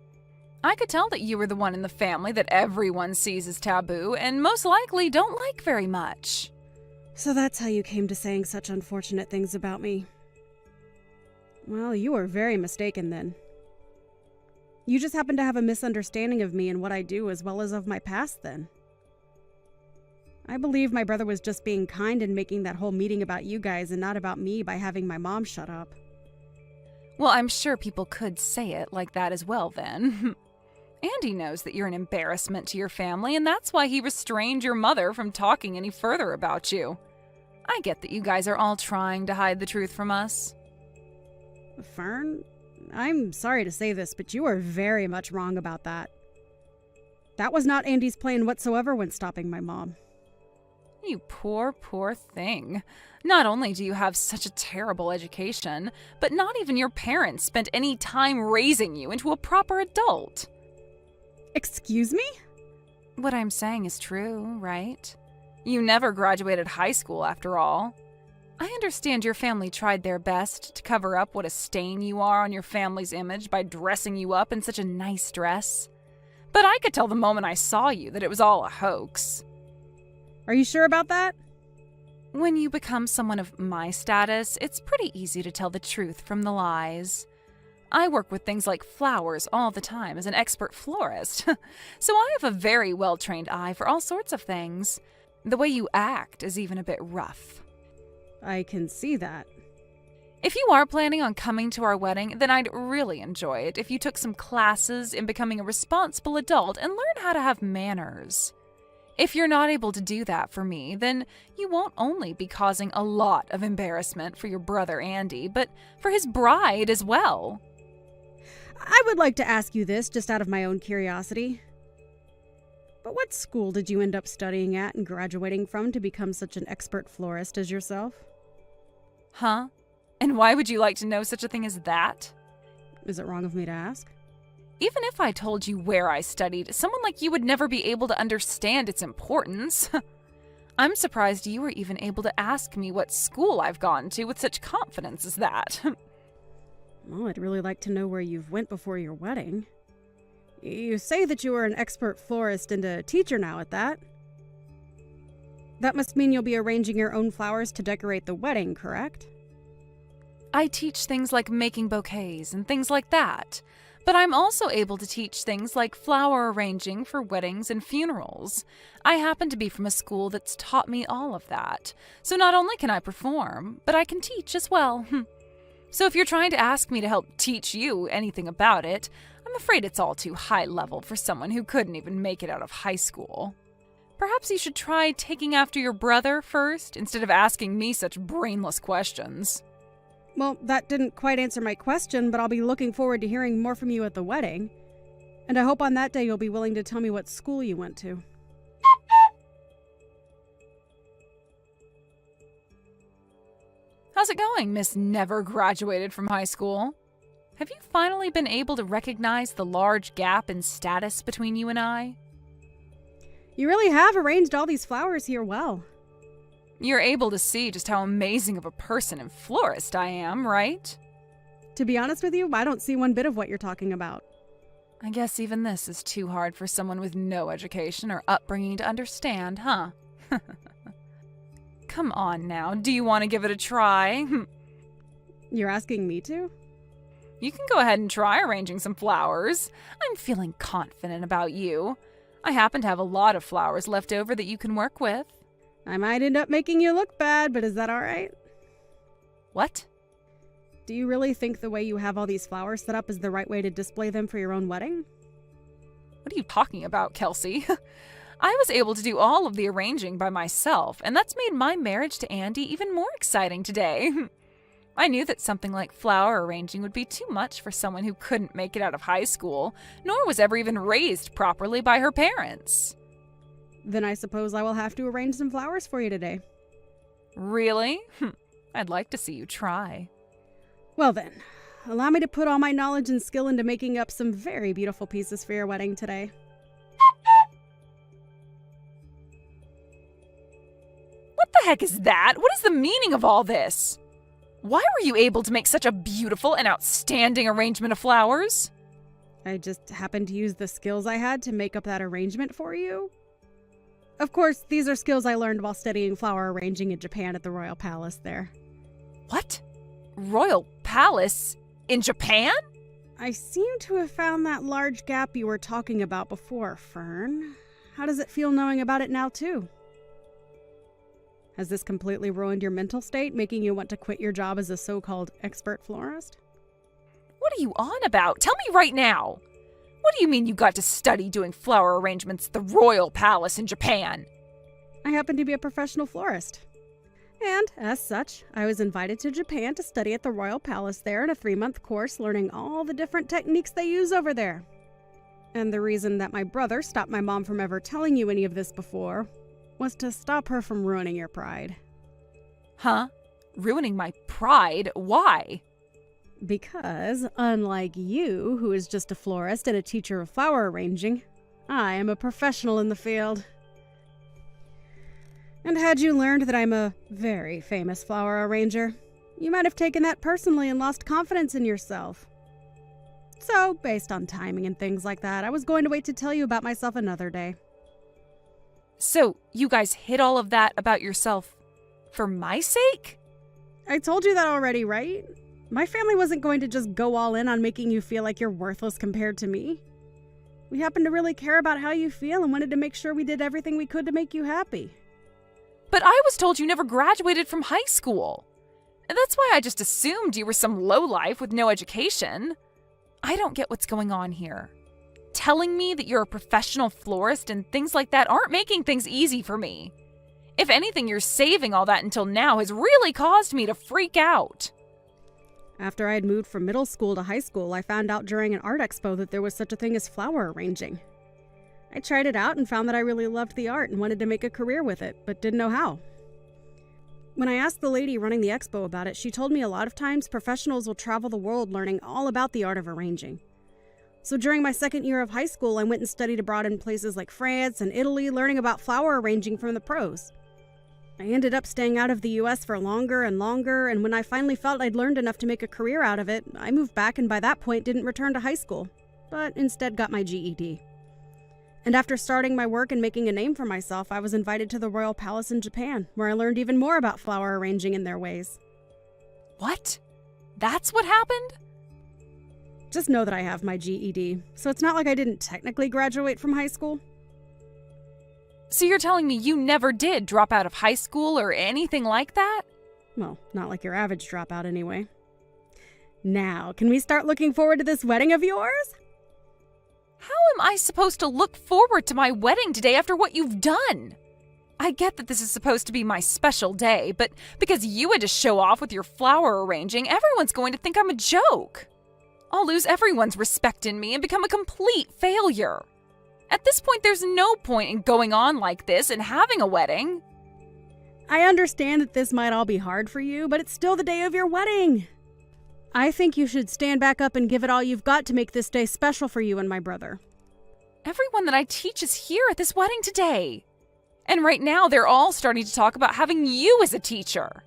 I could tell that you were the one in the family that everyone sees as taboo and most likely don't like very much. So that's how you came to saying such unfortunate things about me. Well, you were very mistaken then. You just happen to have a misunderstanding of me and what I do as well as of my past then. I believe my brother was just being kind and making that whole meeting about you guys and not about me by having my mom shut up. Well, I'm sure people could say it like that as well then. Andy knows that you're an embarrassment to your family, and that's why he restrained your mother from talking any further about you. I get that you guys are all trying to hide the truth from us. Fern, I'm sorry to say this, but you are very much wrong about that. That was not Andy's plan whatsoever when stopping my mom. You poor, poor thing. Not only do you have such a terrible education, but not even your parents spent any time raising you into a proper adult. Excuse me? What I'm saying is true, right? You never graduated high school after all. I understand your family tried their best to cover up what a stain you are on your family's image by dressing you up in such a nice dress. But I could tell the moment I saw you that it was all a hoax. Are you sure about that? When you become someone of my status, it's pretty easy to tell the truth from the lies. I work with things like flowers all the time as an expert florist, so I have a very well-trained eye for all sorts of things. The way you act is even a bit rough. I can see that. If you are planning on coming to our wedding, then I'd really enjoy it if you took some classes in becoming a responsible adult and learn how to have manners. If you're not able to do that for me, then you won't only be causing a lot of embarrassment for your brother Andy, but for his bride as well. I would like to ask you this just out of my own curiosity. But what school did you end up studying at and graduating from to become such an expert florist as yourself? Huh? And why would you like to know such a thing as that? Is it wrong of me to ask? Even if I told you where I studied, someone like you would never be able to understand its importance. I'm surprised you were even able to ask me what school I've gone to with such confidence as that. Well, I'd really like to know where you've went before your wedding. You say that you are an expert florist and a teacher now at that. That must mean you'll be arranging your own flowers to decorate the wedding, correct? I teach things like making bouquets and things like that. But I'm also able to teach things like flower arranging for weddings and funerals. I happen to be from a school that's taught me all of that. So not only can I perform, but I can teach as well. So if you're trying to ask me to help teach you anything about it, I'm afraid it's all too high level for someone who couldn't even make it out of high school. Perhaps you should try taking after your brother first, instead of asking me such brainless questions. Well, that didn't quite answer my question, but I'll be looking forward to hearing more from you at the wedding. And I hope on that day you'll be willing to tell me what school you went to. How's it going, Miss Never Graduated from High School? Have you finally been able to recognize the large gap in status between you and I? You really have arranged all these flowers here well. You're able to see just how amazing of a person and florist I am, right? To be honest with you, I don't see one bit of what you're talking about. I guess even this is too hard for someone with no education or upbringing to understand, huh? Come on now, do you want to give it a try? You're asking me to? You can go ahead and try arranging some flowers. I'm feeling confident about you. I happen to have a lot of flowers left over that you can work with. I might end up making you look bad, but is that all right? What? Do you really think the way you have all these flowers set up is the right way to display them for your own wedding? What are you talking about, Kelsey? I was able to do all of the arranging by myself, and that's made my marriage to Andy even more exciting today. I knew that something like flower arranging would be too much for someone who couldn't make it out of high school, nor was ever even raised properly by her parents. Then I suppose I will have to arrange some flowers for you today. Really? I'd like to see you try. Well then, allow me to put all my knowledge and skill into making up some very beautiful pieces for your wedding today. heck is that? What is the meaning of all this? Why were you able to make such a beautiful and outstanding arrangement of flowers? I just happened to use the skills I had to make up that arrangement for you. Of course, these are skills I learned while studying flower arranging in Japan at the Royal Palace there. What? Royal Palace? In Japan? I seem to have found that large gap you were talking about before, Fern. How does it feel knowing about it now, too? Has this completely ruined your mental state, making you want to quit your job as a so-called expert florist? What are you on about? Tell me right now. What do you mean you got to study doing flower arrangements at the Royal Palace in Japan? I happen to be a professional florist. And, as such, I was invited to Japan to study at the Royal Palace there in a 3-month course learning all the different techniques they use over there. And the reason that my brother stopped my mom from ever telling you any of this before was to stop her from ruining your pride. Huh? Ruining my pride? Why? Because, unlike you, who is just a florist and a teacher of flower arranging, I am a professional in the field. And had you learned that I'm a very famous flower arranger, you might have taken that personally and lost confidence in yourself. So, based on timing and things like that, I was going to wait to tell you about myself another day. So, you guys hid all of that about yourself for my sake? I told you that already, right? My family wasn't going to just go all in on making you feel like you're worthless compared to me. We happen to really care about how you feel and wanted to make sure we did everything we could to make you happy. But I was told you never graduated from high school. And that's why I just assumed you were some lowlife with no education. I don't get what's going on here. Telling me that you're a professional florist and things like that aren't making things easy for me. If anything, you're saving all that until now has really caused me to freak out. After I had moved from middle school to high school, I found out during an art expo that there was such a thing as flower arranging. I tried it out and found that I really loved the art and wanted to make a career with it, but didn't know how. When I asked the lady running the expo about it, she told me a lot of times professionals will travel the world learning all about the art of arranging. So during my second year of high school, I went and studied abroad in places like France and Italy, learning about flower arranging from the pros. I ended up staying out of the US for longer and longer, and when I finally felt I'd learned enough to make a career out of it, I moved back and by that point didn't return to high school, but instead got my GED. And after starting my work and making a name for myself, I was invited to the Royal Palace in Japan, where I learned even more about flower arranging and their ways. What? That's what happened? Just know that I have my GED, so it's not like I didn't technically graduate from high school. So you're telling me you never did drop out of high school or anything like that? Well, not like your average dropout anyway. Now, can we start looking forward to this wedding of yours? How am I supposed to look forward to my wedding today after what you've done? I get that this is supposed to be my special day, but because you had to show off with your flower arranging, everyone's going to think I'm a joke. I'll lose everyone's respect in me and become a complete failure. At this point, there's no point in going on like this and having a wedding. I understand that this might all be hard for you, but it's still the day of your wedding. I think you should stand back up and give it all you've got to make this day special for you and my brother. Everyone that I teach is here at this wedding today. And right now, they're all starting to talk about having you as a teacher.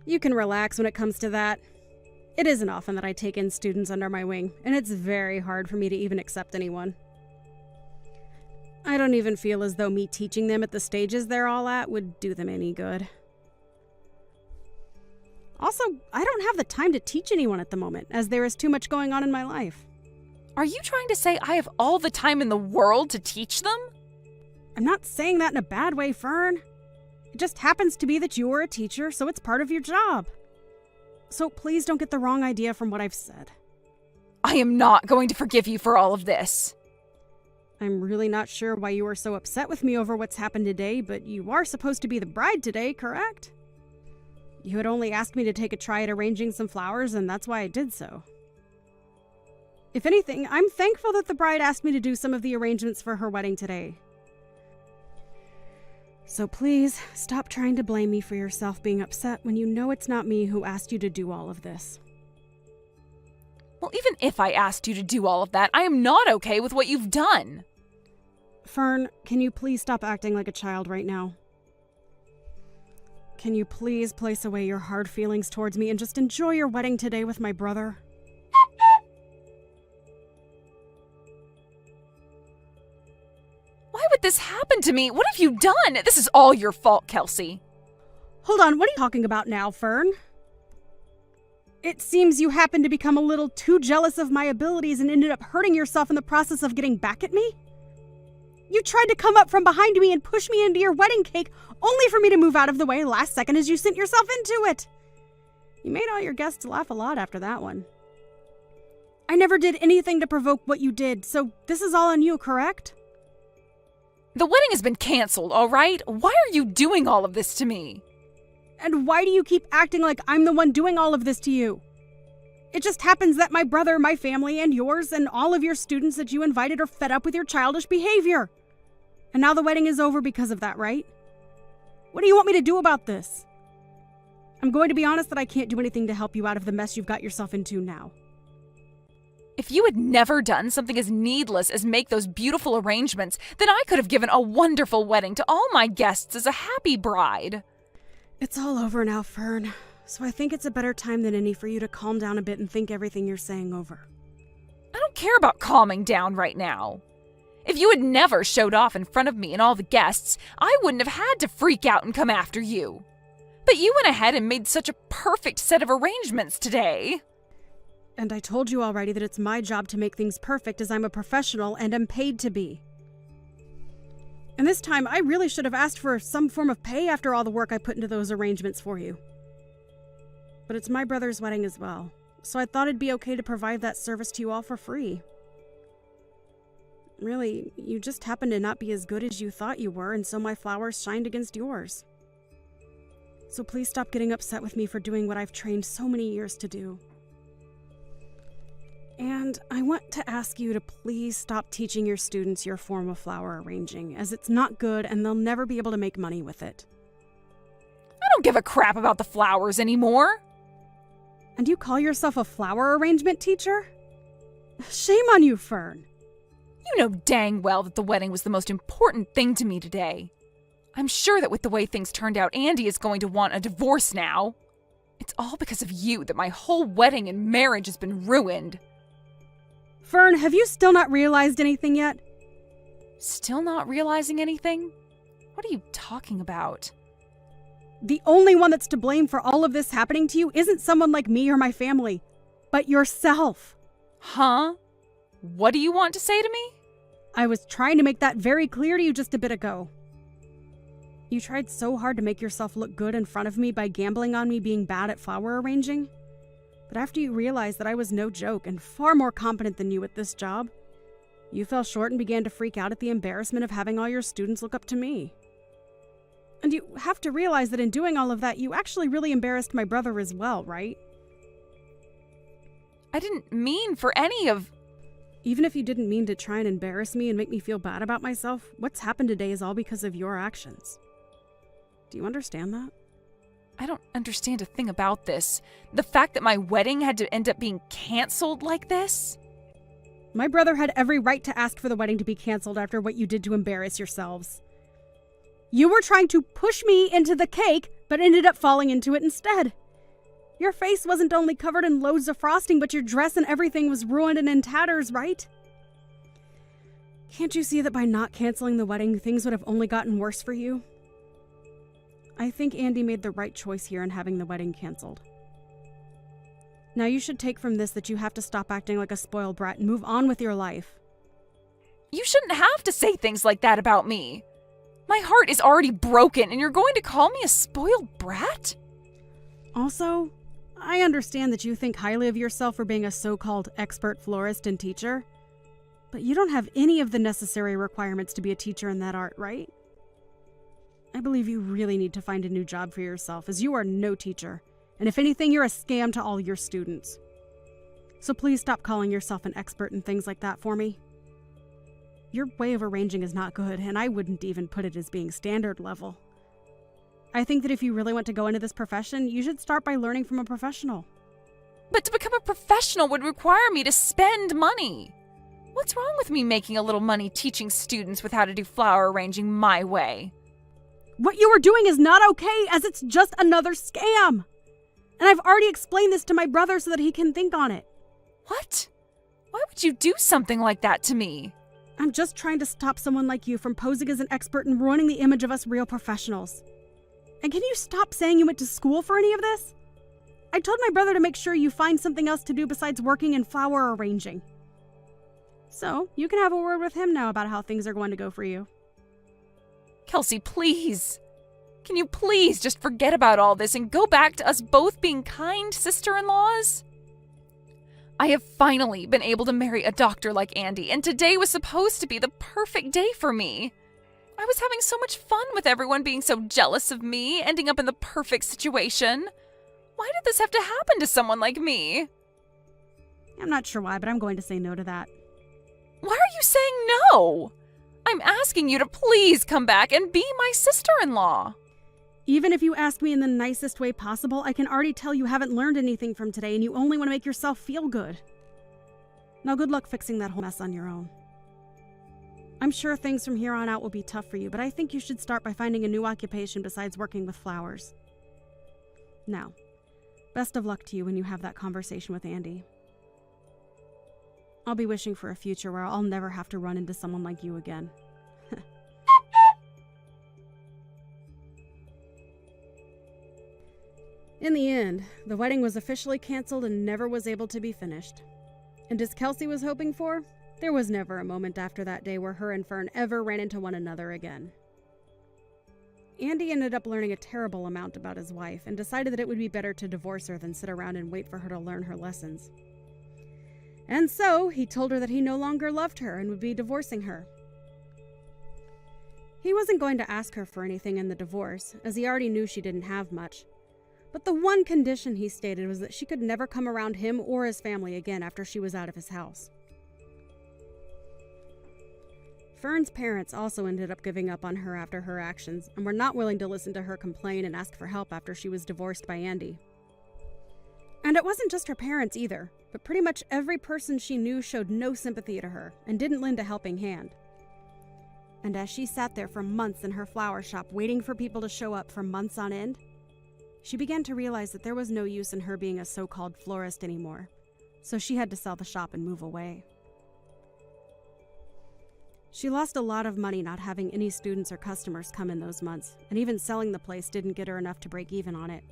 You can relax when it comes to that. It isn't often that I take in students under my wing, and it's very hard for me to even accept anyone. I don't even feel as though me teaching them at the stages they're all at would do them any good. Also, I don't have the time to teach anyone at the moment, as there is too much going on in my life. Are you trying to say I have all the time in the world to teach them? I'm not saying that in a bad way, Fern. It just happens to be that you are a teacher, so it's part of your job. So please don't get the wrong idea from what I've said. I am not going to forgive you for all of this. I'm really not sure why you are so upset with me over what's happened today, but you are supposed to be the bride today, correct? You had only asked me to take a try at arranging some flowers, and that's why I did so. If anything, I'm thankful that the bride asked me to do some of the arrangements for her wedding today. So please, stop trying to blame me for yourself being upset when you know it's not me who asked you to do all of this. Well, even if I asked you to do all of that, I am not okay with what you've done. Fern, can you please stop acting like a child right now? Can you please place away your hard feelings towards me and just enjoy your wedding today with my brother? Why would this happen to me? What have you done? This is all your fault, Kelsey. Hold on, what are you talking about now, Fern? It seems you happened to become a little too jealous of my abilities and ended up hurting yourself in the process of getting back at me? You tried to come up from behind me and push me into your wedding cake, only for me to move out of the way last second as you sent yourself into it. You made all your guests laugh a lot after that one. I never did anything to provoke what you did, so this is all on you, correct? The wedding has been canceled, all right? Why are you doing all of this to me? And why do you keep acting like I'm the one doing all of this to you? It just happens that my brother, my family, and yours, and all of your students that you invited are fed up with your childish behavior. And now the wedding is over because of that, right? What do you want me to do about this? I'm going to be honest that I can't do anything to help you out of the mess you've got yourself into now. If you had never done something as needless as make those beautiful arrangements, then I could have given a wonderful wedding to all my guests as a happy bride. It's all over now, Fern. So I think it's a better time than any for you to calm down a bit and think everything you're saying over. I don't care about calming down right now. If you had never showed off in front of me and all the guests, I wouldn't have had to freak out and come after you. But you went ahead and made such a perfect set of arrangements today. And I told you already that it's my job to make things perfect as I'm a professional and am paid to be. And this time, I really should have asked for some form of pay after all the work I put into those arrangements for you. But it's my brother's wedding as well, so I thought it'd be okay to provide that service to you all for free. Really, you just happened to not be as good as you thought you were, and so my flowers shined against yours. So please stop getting upset with me for doing what I've trained so many years to do. And I want to ask you to please stop teaching your students your form of flower arranging, as it's not good and they'll never be able to make money with it. I don't give a crap about the flowers anymore. And you call yourself a flower arrangement teacher? Shame on you, Fern. You know dang well that the wedding was the most important thing to me today. I'm sure that with the way things turned out, Andy is going to want a divorce now. It's all because of you that my whole wedding and marriage has been ruined. Fern, have you still not realized anything yet? Still not realizing anything? What are you talking about? The only one that's to blame for all of this happening to you isn't someone like me or my family, but yourself. Huh? What do you want to say to me? I was trying to make that very clear to you just a bit ago. You tried so hard to make yourself look good in front of me by gambling on me being bad at flower arranging. But after you realized that I was no joke and far more competent than you at this job, you fell short and began to freak out at the embarrassment of having all your students look up to me. And you have to realize that in doing all of that, you actually really embarrassed my brother as well, right? I didn't mean for any of... Even if you didn't mean to try and embarrass me and make me feel bad about myself, what's happened today is all because of your actions. Do you understand that? I don't understand a thing about this. The fact that my wedding had to end up being canceled like this? My brother had every right to ask for the wedding to be canceled after what you did to embarrass yourselves. You were trying to push me into the cake, but ended up falling into it instead. Your face wasn't only covered in loads of frosting, but your dress and everything was ruined and in tatters, right? Can't you see that by not canceling the wedding, things would have only gotten worse for you? I think Andy made the right choice here in having the wedding canceled. Now you should take from this that you have to stop acting like a spoiled brat and move on with your life. You shouldn't have to say things like that about me. My heart is already broken, and you're going to call me a spoiled brat? Also, I understand that you think highly of yourself for being a so-called expert florist and teacher, but you don't have any of the necessary requirements to be a teacher in that art, right? I believe you really need to find a new job for yourself, as you are no teacher, and if anything, you're a scam to all your students. So please stop calling yourself an expert in things like that for me. Your way of arranging is not good, and I wouldn't even put it as being standard level. I think that if you really want to go into this profession, you should start by learning from a professional. But to become a professional would require me to spend money. What's wrong with me making a little money teaching students with how to do flower arranging my way? What you were doing is not okay, as it's just another scam. And I've already explained this to my brother so that he can think on it. What? Why would you do something like that to me? I'm just trying to stop someone like you from posing as an expert and ruining the image of us real professionals. And can you stop saying you went to school for any of this? I told my brother to make sure you find something else to do besides working and flower arranging. So, you can have a word with him now about how things are going to go for you. Kelsey, please. Can you please just forget about all this and go back to us both being kind sister-in-laws? I have finally been able to marry a doctor like Andy, and today was supposed to be the perfect day for me. I was having so much fun with everyone being so jealous of me, ending up in the perfect situation. Why did this have to happen to someone like me? I'm not sure why, but I'm going to say no to that. Why are you saying no? I'm asking you to please come back and be my sister-in-law. Even if you ask me in the nicest way possible, I can already tell you haven't learned anything from today and you only want to make yourself feel good. Now good luck fixing that whole mess on your own. I'm sure things from here on out will be tough for you, but I think you should start by finding a new occupation besides working with flowers. Now, best of luck to you when you have that conversation with Andy. I'll be wishing for a future where I'll never have to run into someone like you again. In the end, the wedding was officially canceled and never was able to be finished. And as Kelsey was hoping for, there was never a moment after that day where her and Fern ever ran into one another again. Andy ended up learning a terrible amount about his wife and decided that it would be better to divorce her than sit around and wait for her to learn her lessons. And so, he told her that he no longer loved her and would be divorcing her. He wasn't going to ask her for anything in the divorce, as he already knew she didn't have much. But the one condition he stated was that she could never come around him or his family again after she was out of his house. Fern's parents also ended up giving up on her after her actions and were not willing to listen to her complain and ask for help after she was divorced by Andy. And it wasn't just her parents either, but pretty much every person she knew showed no sympathy to her and didn't lend a helping hand. And as she sat there for months in her flower shop waiting for people to show up for months on end, she began to realize that there was no use in her being a so-called florist anymore, so she had to sell the shop and move away. She lost a lot of money not having any students or customers come in those months, and even selling the place didn't get her enough to break even on it.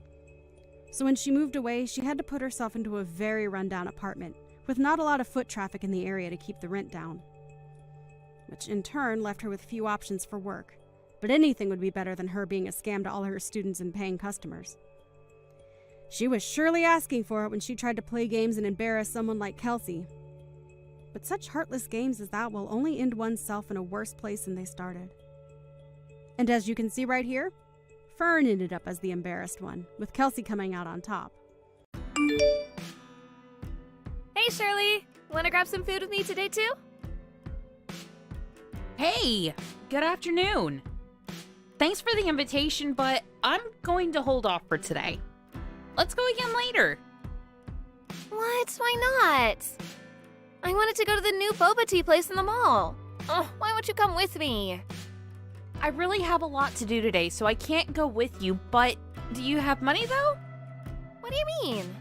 So when she moved away, she had to put herself into a very rundown apartment, with not a lot of foot traffic in the area to keep the rent down. Which in turn left her with few options for work, but anything would be better than her being a scam to all her students and paying customers. She was surely asking for it when she tried to play games and embarrass someone like Kelsey. But such heartless games as that will only end oneself in a worse place than they started. And as you can see right here, Fern ended up as the embarrassed one, with Kelsey coming out on top. Hey, Shirley. Want to grab some food with me today, too? Hey, good afternoon. Thanks for the invitation, but I'm going to hold off for today. Let's go again later. What? Why not? I wanted to go to the new boba tea place in the mall. Oh, why won't you come with me? I really have a lot to do today, so I can't go with you, but do you have money though? What do you mean?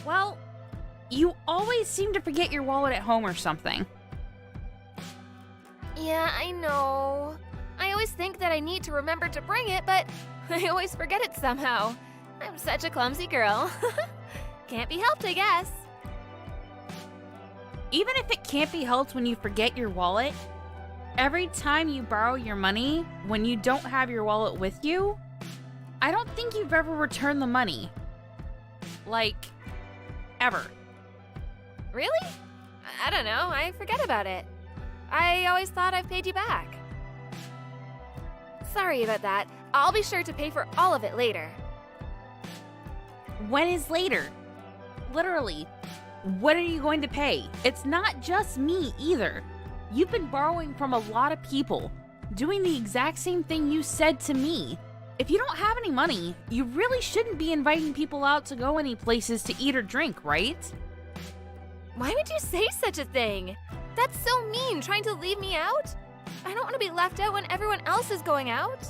Well, you always seem to forget your wallet at home or something. Yeah, I know. I always think that I need to remember to bring it, but I always forget it somehow. I'm such a clumsy girl. Can't be helped, I guess. Even if it can't be helped when you forget your wallet, every time you borrow your money when you don't have your wallet with you, I don't think you've ever returned the money. Like, ever. Really? I don't know. I forget about it. I always thought I paid you back. Sorry about that. I'll be sure to pay for all of it later. When is later? Literally, what are you going to pay? It's not just me either. You've been borrowing from a lot of people, doing the exact same thing you said to me. If you don't have any money, you really shouldn't be inviting people out to go any places to eat or drink, right? Why would you say such a thing? That's so mean, trying to leave me out. I don't want to be left out when everyone else is going out.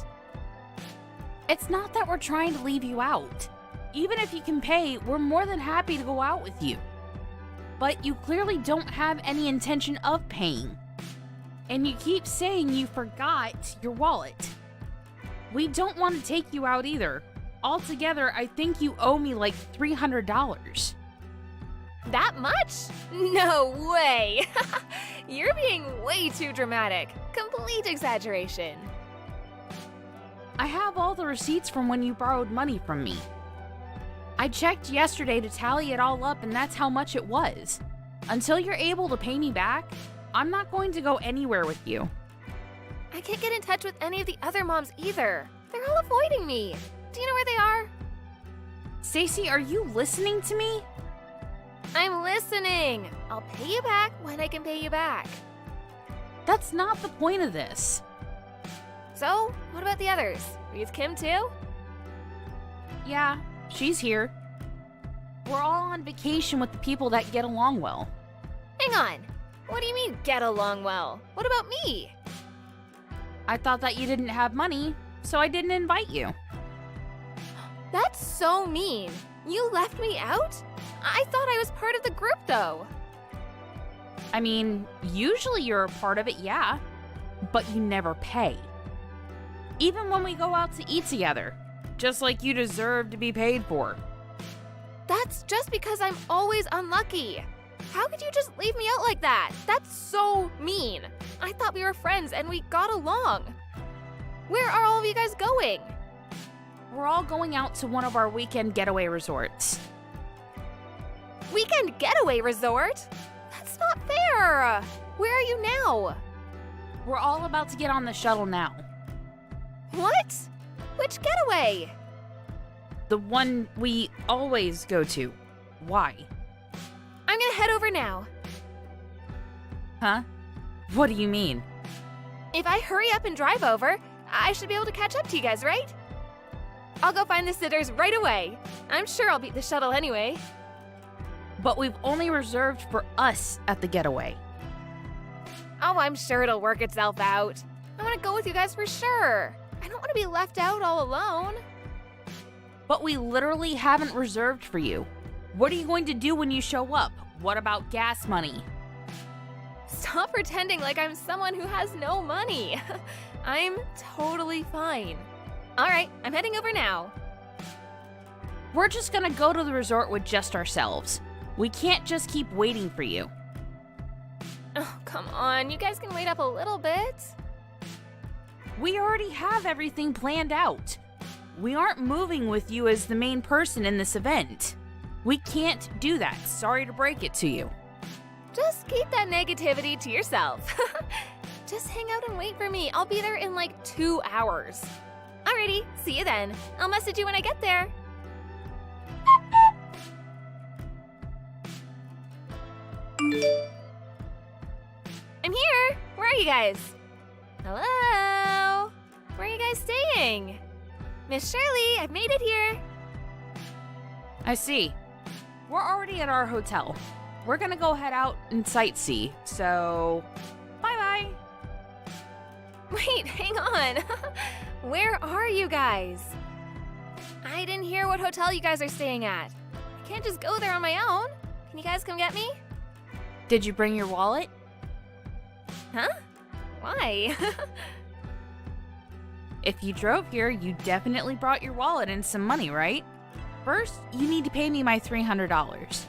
It's not that we're trying to leave you out. Even if you can pay, we're more than happy to go out with you. But you clearly don't have any intention of paying. And you keep saying you forgot your wallet. We don't want to take you out either. Altogether, I think you owe me like $300. That much? No way! You're being way too dramatic. Complete exaggeration. I have all the receipts from when you borrowed money from me. I checked yesterday to tally it all up, and that's how much it was. Until you're able to pay me back, I'm not going to go anywhere with you. I can't get in touch with any of the other moms either. They're all avoiding me. Do you know where they are? Stacy, are you listening to me? I'm listening. I'll pay you back when I can pay you back. That's not the point of this. So, what about the others? With Kim too? Yeah, she's here. We're all on vacation with the people that get along well. Hang on. What do you mean, get along well? What about me? I thought that you didn't have money, so I didn't invite you. That's so mean. You left me out? I thought I was part of the group, though. I mean, usually you're a part of it, yeah, but you never pay. Even when we go out to eat together, just like you deserve to be paid for. That's just because I'm always unlucky. How could you just leave me out like that? That's so mean. I thought we were friends and we got along. Where are all of you guys going? We're all going out to one of our weekend getaway resorts. Weekend getaway resort? That's not fair. Where are you now? We're all about to get on the shuttle now. What? Which getaway? The one we always go to. Why? I'm gonna head over now. Huh? What do you mean? If I hurry up and drive over, I should be able to catch up to you guys, right? I'll go find the sitters right away. I'm sure I'll beat the shuttle anyway. But we've only reserved for us at the getaway. Oh, I'm sure it'll work itself out. I want to go with you guys for sure. I don't want to be left out all alone. But we literally haven't reserved for you. What are you going to do when you show up? What about gas money? Stop pretending like I'm someone who has no money. I'm totally fine. All right, I'm heading over now. We're just gonna go to the resort with just ourselves. We can't just keep waiting for you. Oh, come on. You guys can wait up a little bit. We already have everything planned out. We aren't moving with you as the main person in this event. We can't do that. Sorry to break it to you. Just keep that negativity to yourself. Just hang out and wait for me. I'll be there in like 2 hours. Alrighty, see you then. I'll message you when I get there. I'm here. Where are you guys? Hello? Where are you guys staying? Miss Shirley, I've made it here. I see. We're already at our hotel. We're gonna go head out and sightsee, so bye-bye. Wait, hang on. Where are you guys? I didn't hear what hotel you guys are staying at. I can't just go there on my own. Can you guys come get me? Did you bring your wallet? Huh? Why? If you drove here, you definitely brought your wallet and some money, right? First, you need to pay me my $300.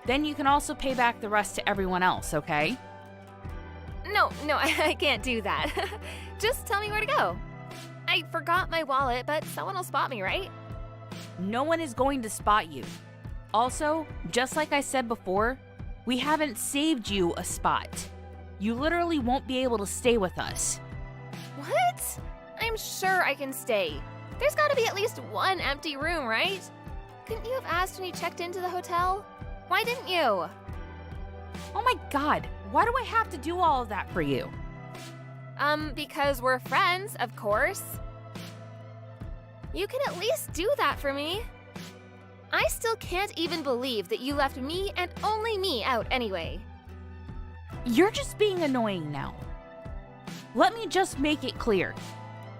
Then you can also pay back the rest to everyone else, okay? No, I can't do that. Just tell me where to go. I forgot my wallet, but someone will spot me, right? No one is going to spot you. Also, just like I said before, we haven't saved you a spot. You literally won't be able to stay with us. What? I'm sure I can stay. There's gotta be at least one empty room, right? Couldn't you have asked when you checked into the hotel? Why didn't you? Oh my god, why do I have to do all of that for you? Because we're friends, of course. You can at least do that for me. I still can't even believe that you left me and only me out anyway. You're just being annoying now. Let me just make it clear.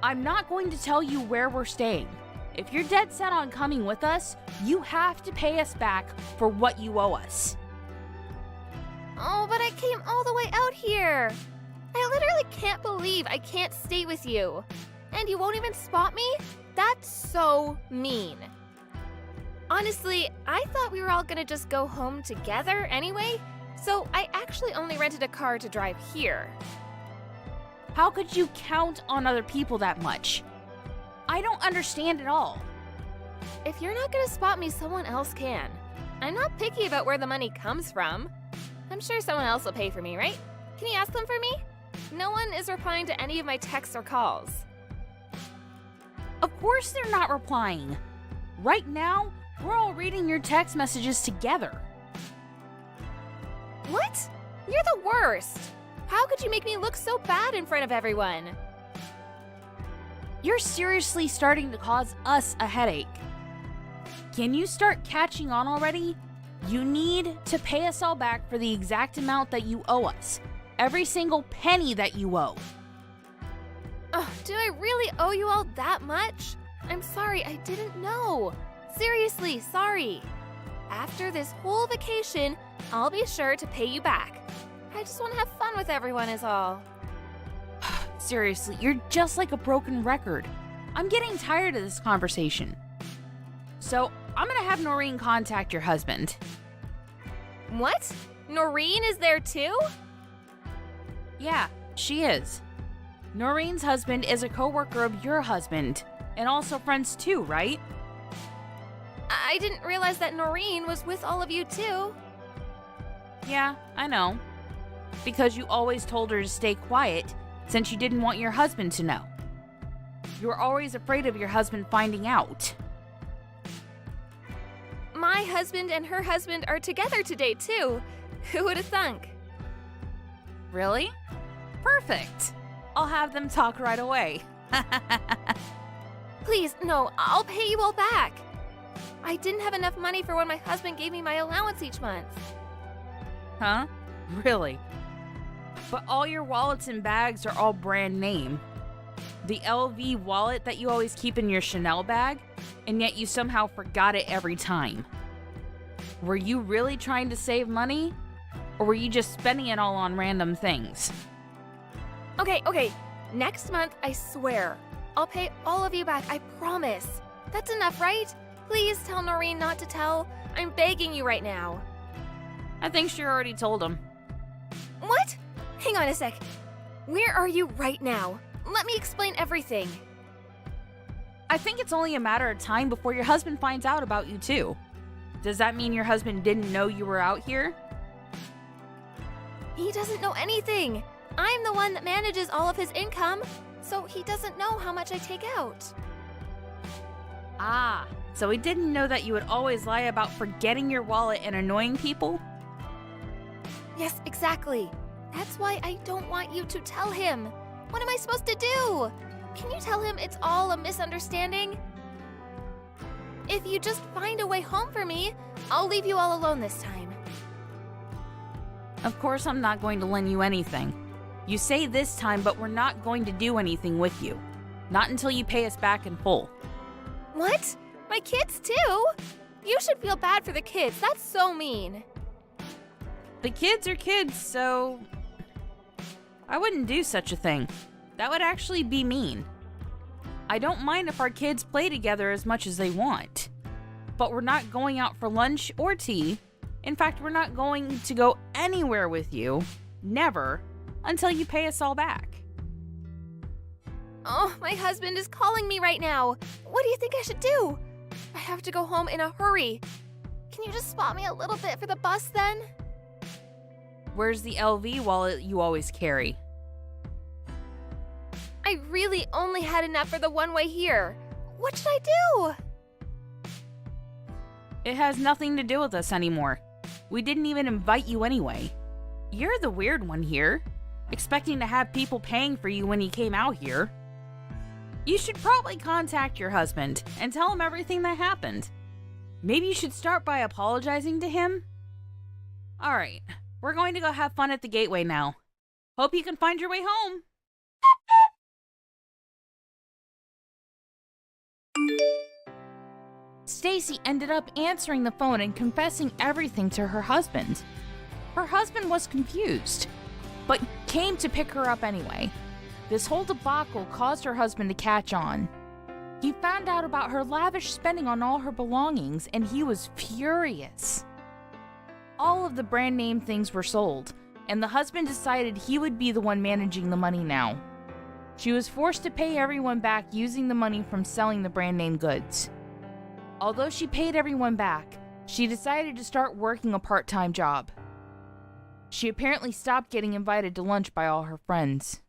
I'm not going to tell you where we're staying. If you're dead set on coming with us, you have to pay us back for what you owe us. Oh, but I came all the way out here. I literally can't believe I can't stay with you. And you won't even spot me? That's so mean. Honestly, I thought we were all gonna just go home together anyway, so I actually only rented a car to drive here. How could you count on other people that much? I don't understand at all. If you're not gonna spot me, someone else can. I'm not picky about where the money comes from. I'm sure someone else will pay for me, right? Can you ask them for me? No one is replying to any of my texts or calls. Of course they're not replying. Right now, we're all reading your text messages together. What? You're the worst. How could you make me look so bad in front of everyone? You're seriously starting to cause us a headache. Can you start catching on already? You need to pay us all back for the exact amount that you owe us. Every single penny that you owe. Oh, do I really owe you all that much? I'm sorry, I didn't know. Seriously, sorry. After this whole vacation, I'll be sure to pay you back. I just want to have fun with everyone is all. Seriously, you're just like a broken record. I'm getting tired of this conversation. So, I'm gonna have Noreen contact your husband. What? Noreen is there too? Yeah, she is. Noreen's husband is a coworker of your husband, and also friends too, right? I didn't realize that Noreen was with all of you too. Yeah, I know. Because you always told her to stay quiet since you didn't want your husband to know. You were always afraid of your husband finding out. My husband and her husband are together today too. Who would have thunk? Really? Perfect. I'll have them talk right away. Please, no, I'll pay you all back. I didn't have enough money for when my husband gave me my allowance each month. Huh? Really? But all your wallets and bags are all brand name. The LV wallet that you always keep in your Chanel bag, and yet you somehow forgot it every time. Were you really trying to save money? Or were you just spending it all on random things? Okay. Next month, I swear. I'll pay all of you back, I promise. That's enough, right? Please tell Noreen not to tell. I'm begging you right now. I think she already told him. What? Hang on a sec. Where are you right now? Let me explain everything. I think it's only a matter of time before your husband finds out about you too. Does that mean your husband didn't know you were out here? He doesn't know anything. I'm the one that manages all of his income, so he doesn't know how much I take out. Ah, so he didn't know that you would always lie about forgetting your wallet and annoying people? Yes, exactly. That's why I don't want you to tell him. What am I supposed to do? Can you tell him it's all a misunderstanding? If you just find a way home for me, I'll leave you all alone this time. Of course I'm not going to lend you anything. You say this time, but we're not going to do anything with you. Not until you pay us back in full. What? My kids too? You should feel bad for the kids. That's so mean. The kids are kids, so I wouldn't do such a thing. That would actually be mean. I don't mind if our kids play together as much as they want. But we're not going out for lunch or tea. In fact, we're not going to go anywhere with you. Never. Until you pay us all back. Oh, my husband is calling me right now. What do you think I should do? I have to go home in a hurry. Can you just spot me a little bit for the bus then? Where's the LV wallet you always carry? I really only had enough for the one-way here. What should I do? It has nothing to do with us anymore. We didn't even invite you anyway. You're the weird one here, expecting to have people paying for you when he came out here. You should probably contact your husband and tell him everything that happened. Maybe you should start by apologizing to him? Alright, we're going to go have fun at the gateway now. Hope you can find your way home. Stacy ended up answering the phone and confessing everything to her husband. Her husband was confused, but came to pick her up anyway. This whole debacle caused her husband to catch on. He found out about her lavish spending on all her belongings, and he was furious. All of the brand name things were sold, and the husband decided he would be the one managing the money now. She was forced to pay everyone back using the money from selling the brand name goods. Although she paid everyone back, she decided to start working a part-time job. She apparently stopped getting invited to lunch by all her friends.